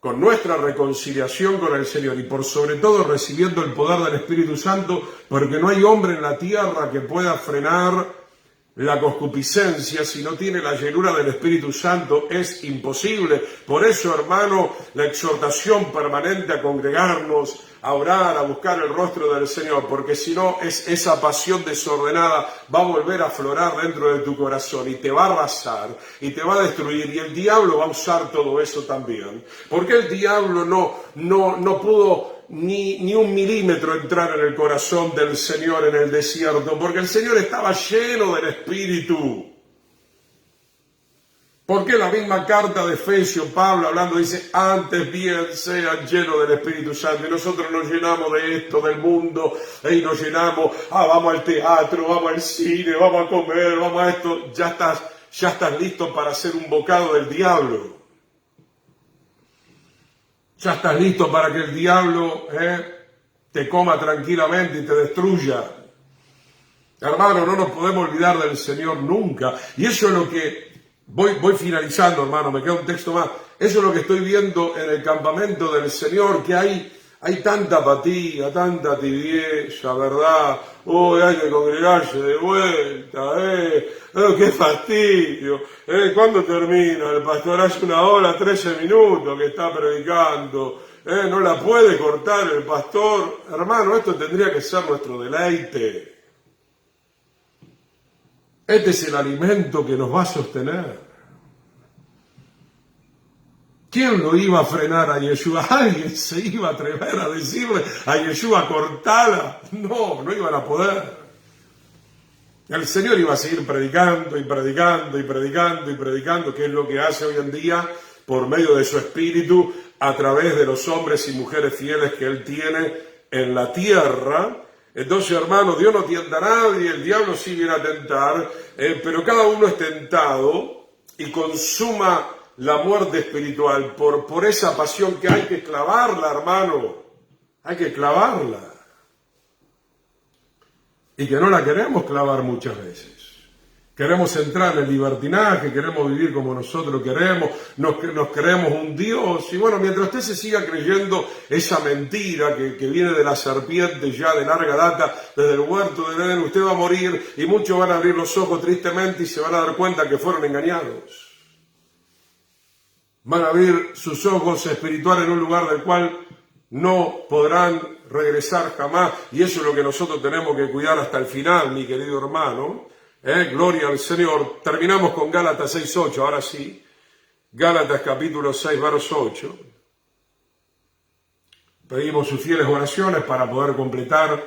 con nuestra reconciliación con el Señor y por sobre todo recibiendo el poder del Espíritu Santo, porque no hay hombre en la tierra que pueda frenar la concupiscencia si no tiene la llenura del Espíritu Santo. Es imposible. Por eso, hermano, la exhortación permanente a congregarnos, a orar, a buscar el rostro del Señor, porque si no, esa pasión desordenada va a volver a aflorar dentro de tu corazón y te va a arrasar y te va a destruir, y el diablo va a usar todo eso también. Porque el diablo no pudo ni un milímetro entrar en el corazón del Señor en el desierto, porque el Señor estaba lleno del Espíritu. Porque la misma carta de Efesios, Pablo hablando, dice, antes bien sean llenos del Espíritu Santo. Y nosotros nos llenamos de esto, del mundo, y nos llenamos, vamos al teatro, vamos al cine, vamos a comer, vamos a esto. Ya estás listo para hacer un bocado del diablo. Ya estás listo para que el diablo te coma tranquilamente y te destruya. Hermano, no nos podemos olvidar del Señor nunca. Y eso es lo que voy finalizando, hermano, me queda un texto más. Eso es lo que estoy viendo en el campamento del Señor, que hay tanta apatía, tanta tibieza, ¿verdad? Hay que congregarse de vuelta, qué fastidio. ¿Cuándo termina? El pastor hace 1 hora, 13 minutos que está predicando. No la puede cortar el pastor. Hermano, esto tendría que ser nuestro deleite. Este es el alimento que nos va a sostener. ¿Quién lo iba a frenar a Yeshua? ¿Alguien se iba a atrever a decirle a Yeshua, cortala? No, no iban a poder. El Señor iba a seguir predicando y predicando y predicando y predicando, que es lo que hace hoy en día por medio de su Espíritu, a través de los hombres y mujeres fieles que Él tiene en la tierra. Entonces, hermano, Dios no tienta a nadie, el diablo sí viene a tentar, pero cada uno es tentado y consuma la muerte espiritual por esa pasión que hay que clavarla, hermano. Hay que clavarla. Y que no la queremos clavar muchas veces. Queremos entrar en el libertinaje, queremos vivir como nosotros queremos, nos creemos un Dios. Y bueno, mientras usted se siga creyendo esa mentira que viene de la serpiente ya de larga data, desde el huerto del Edén, usted va a morir y muchos van a abrir los ojos tristemente y se van a dar cuenta que fueron engañados. Van a abrir sus ojos espirituales en un lugar del cual no podrán regresar jamás. Y eso es lo que nosotros tenemos que cuidar hasta el final, mi querido hermano. Gloria al Señor. Terminamos con Gálatas 6:8, ahora sí. Gálatas capítulo 6, verso 8. Pedimos sus fieles oraciones para poder completar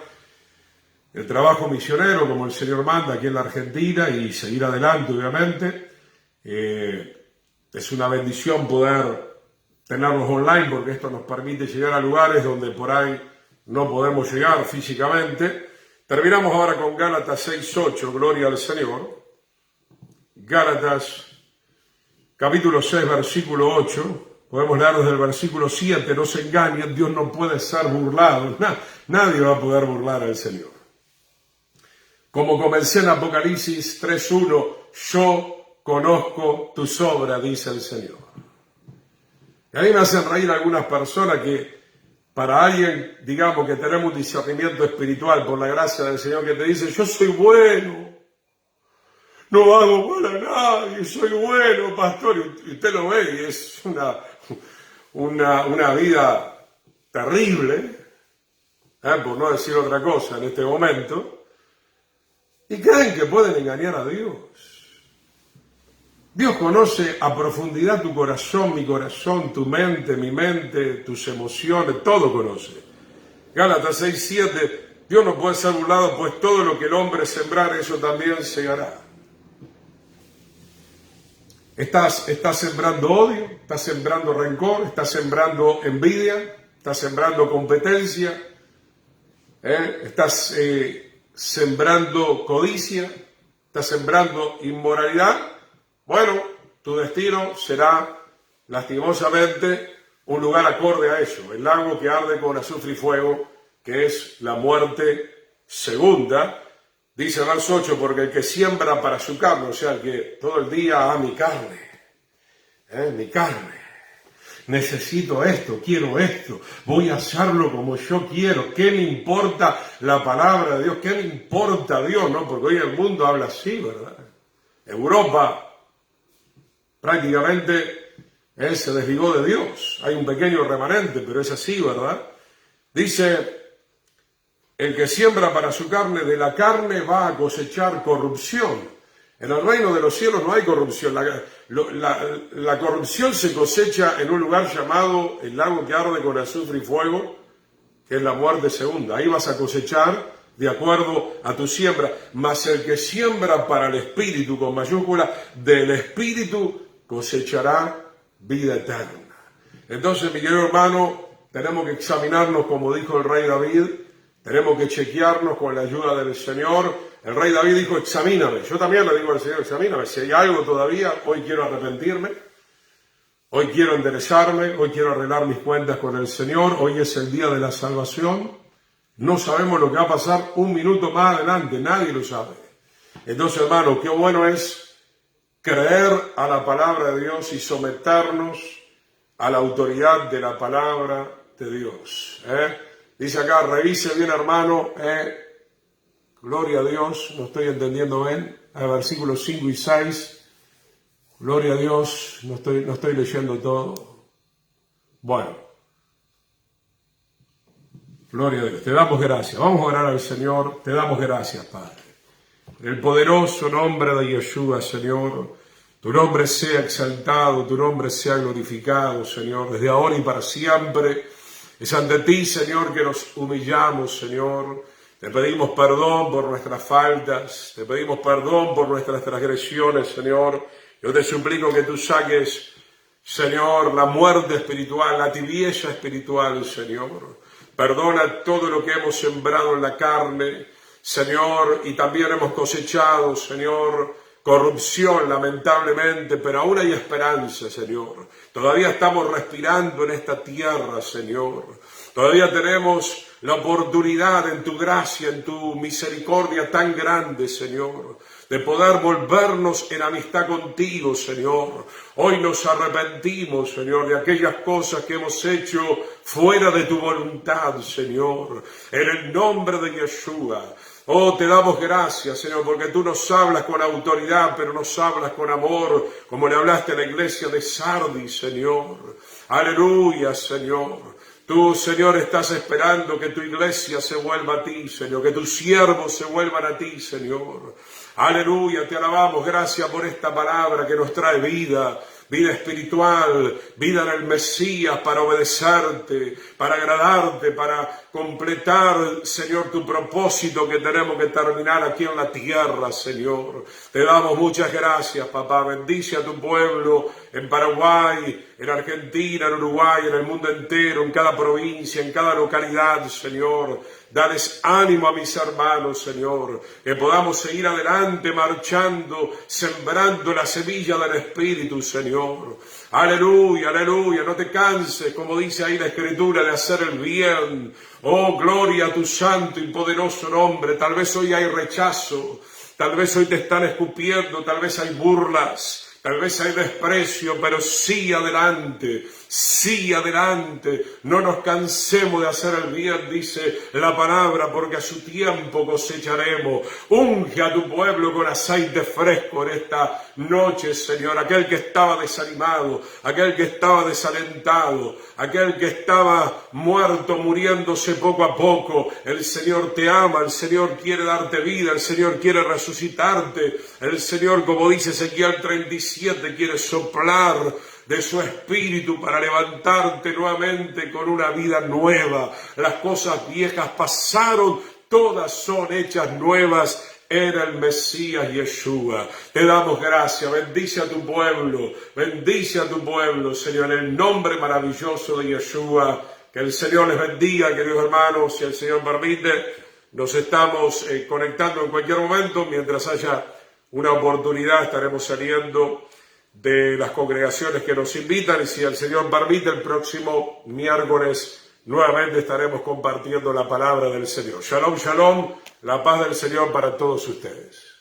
el trabajo misionero como el Señor manda aquí en la Argentina y seguir adelante, obviamente. Es una bendición poder tenerlos online porque esto nos permite llegar a lugares donde por ahí no podemos llegar físicamente. Terminamos ahora con Gálatas 6:8, gloria al Señor. Gálatas capítulo 6, versículo 8. Podemos leer desde el versículo 7, no se engañen, Dios no puede ser burlado. Nadie va a poder burlar al Señor. Como comencé en Apocalipsis 3:1, yo conozco tus obras, dice el Señor. Y a mí me hacen reír algunas personas que para alguien, digamos, que tenemos un discernimiento espiritual por la gracia del Señor, que te dice, yo soy bueno, no hago mal a nadie, soy bueno, pastor, y usted lo ve y es una vida terrible, por no decir otra cosa en este momento, y creen que pueden engañar a Dios. Dios conoce a profundidad tu corazón, mi corazón, tu mente, mi mente, tus emociones, todo conoce. Gálatas 6:7, Dios no puede ser burlado, pues todo lo que el hombre sembrare, eso también segará. Estás sembrando odio, estás sembrando rencor, estás sembrando envidia, estás sembrando competencia, estás sembrando codicia, estás sembrando inmoralidad. Bueno, tu destino será, lastimosamente, un lugar acorde a eso, el lago que arde con azufre y fuego, que es la muerte segunda. Dice el verso 8, porque el que siembra para su carne, o sea, el que todo el día, mi carne, necesito esto, quiero esto, voy a hacerlo como yo quiero, ¿qué me importa la palabra de Dios? ¿Qué me importa Dios? No, porque hoy el mundo habla así, ¿verdad? Europa prácticamente se desligó de Dios. Hay un pequeño remanente, pero es así, ¿verdad? Dice, el que siembra para su carne, de la carne va a cosechar corrupción. En el reino de los cielos no hay corrupción. La corrupción se cosecha en un lugar llamado el lago que arde con azufre y fuego, que es la muerte segunda. Ahí vas a cosechar de acuerdo a tu siembra. Mas el que siembra para el Espíritu, con mayúscula, del Espíritu cosechará vida eterna. Entonces, mi querido hermano, tenemos que examinarnos, como dijo el rey David, tenemos que chequearnos con la ayuda del Señor. El rey David dijo, examíname. Yo también le digo al Señor, examíname. Si hay algo todavía, hoy quiero arrepentirme, hoy quiero enderezarme, hoy quiero arreglar mis cuentas con el Señor, hoy es el día de la salvación. No sabemos lo que va a pasar un minuto más adelante, nadie lo sabe. Entonces, hermano, qué bueno es creer a la palabra de Dios y someternos a la autoridad de la palabra de Dios. Dice acá, revise bien, hermano, gloria a Dios, no estoy entendiendo bien, versículos 5 y 6, gloria a Dios, no estoy leyendo todo. Bueno, gloria a Dios, te damos gracias, vamos a orar al Señor, te damos gracias, Padre. En el poderoso nombre de Yeshua, Señor, Tu nombre sea exaltado, tu nombre sea glorificado, Señor, desde ahora y para siempre. Es ante ti, Señor, que nos humillamos, Señor. Te pedimos perdón por nuestras faltas, te pedimos perdón por nuestras transgresiones, Señor. Yo te suplico que tú saques, Señor, la muerte espiritual, la tibieza espiritual, Señor. Perdona todo lo que hemos sembrado en la carne, Señor, y también hemos cosechado, Señor, corrupción, lamentablemente, pero aún hay esperanza, Señor. Todavía estamos respirando en esta tierra, Señor. Todavía tenemos la oportunidad en tu gracia, en tu misericordia tan grande, Señor, de poder volvernos en amistad contigo, Señor. Hoy nos arrepentimos, Señor, de aquellas cosas que hemos hecho fuera de tu voluntad, Señor. En el nombre de Yeshua. Oh, te damos gracias, Señor, porque tú nos hablas con autoridad, pero nos hablas con amor, como le hablaste a la iglesia de Sardis, Señor. Aleluya, Señor. Tú, Señor, estás esperando que tu iglesia se vuelva a ti, Señor, que tus siervos se vuelvan a ti, Señor. Aleluya, te alabamos, gracias por esta palabra que nos trae vida, vida espiritual, vida en el Mesías para obedecerte, para agradarte, para completar, Señor, tu propósito que tenemos que terminar aquí en la tierra, Señor. Te damos muchas gracias, papá. Bendice a tu pueblo en Paraguay, en Argentina, en Uruguay, en el mundo entero, en cada provincia, en cada localidad, Señor. Dales ánimo a mis hermanos, Señor, que podamos seguir adelante, marchando, sembrando la semilla del Espíritu, Señor. Aleluya, aleluya, no te canses, como dice ahí la Escritura, de hacer el bien. Oh, gloria a tu santo y poderoso nombre. Tal vez hoy hay rechazo, tal vez hoy te están escupiendo, tal vez hay burlas. Tal vez hay desprecio, pero sí adelante, no nos cansemos de hacer el bien, dice la palabra, porque a su tiempo cosecharemos. Unge a tu pueblo con aceite fresco en esta noche, Señor, aquel que estaba desanimado, aquel que estaba desalentado, aquel que estaba muerto, muriéndose poco a poco. El Señor te ama, el Señor quiere darte vida, el Señor quiere resucitarte, el Señor, como dice Ezequiel 37, quiere soplar de su espíritu para levantarte nuevamente con una vida nueva. Las cosas viejas pasaron, todas son hechas nuevas en el Mesías Yeshua. Te damos gracias, bendice a tu pueblo, Señor, en el nombre maravilloso de Yeshua. Que el Señor les bendiga, queridos hermanos, si el Señor permite. Nos estamos conectando en cualquier momento, mientras haya una oportunidad estaremos saliendo de las congregaciones que nos invitan, y si el Señor permite, el próximo miércoles nuevamente estaremos compartiendo la palabra del Señor. Shalom, shalom, la paz del Señor para todos ustedes.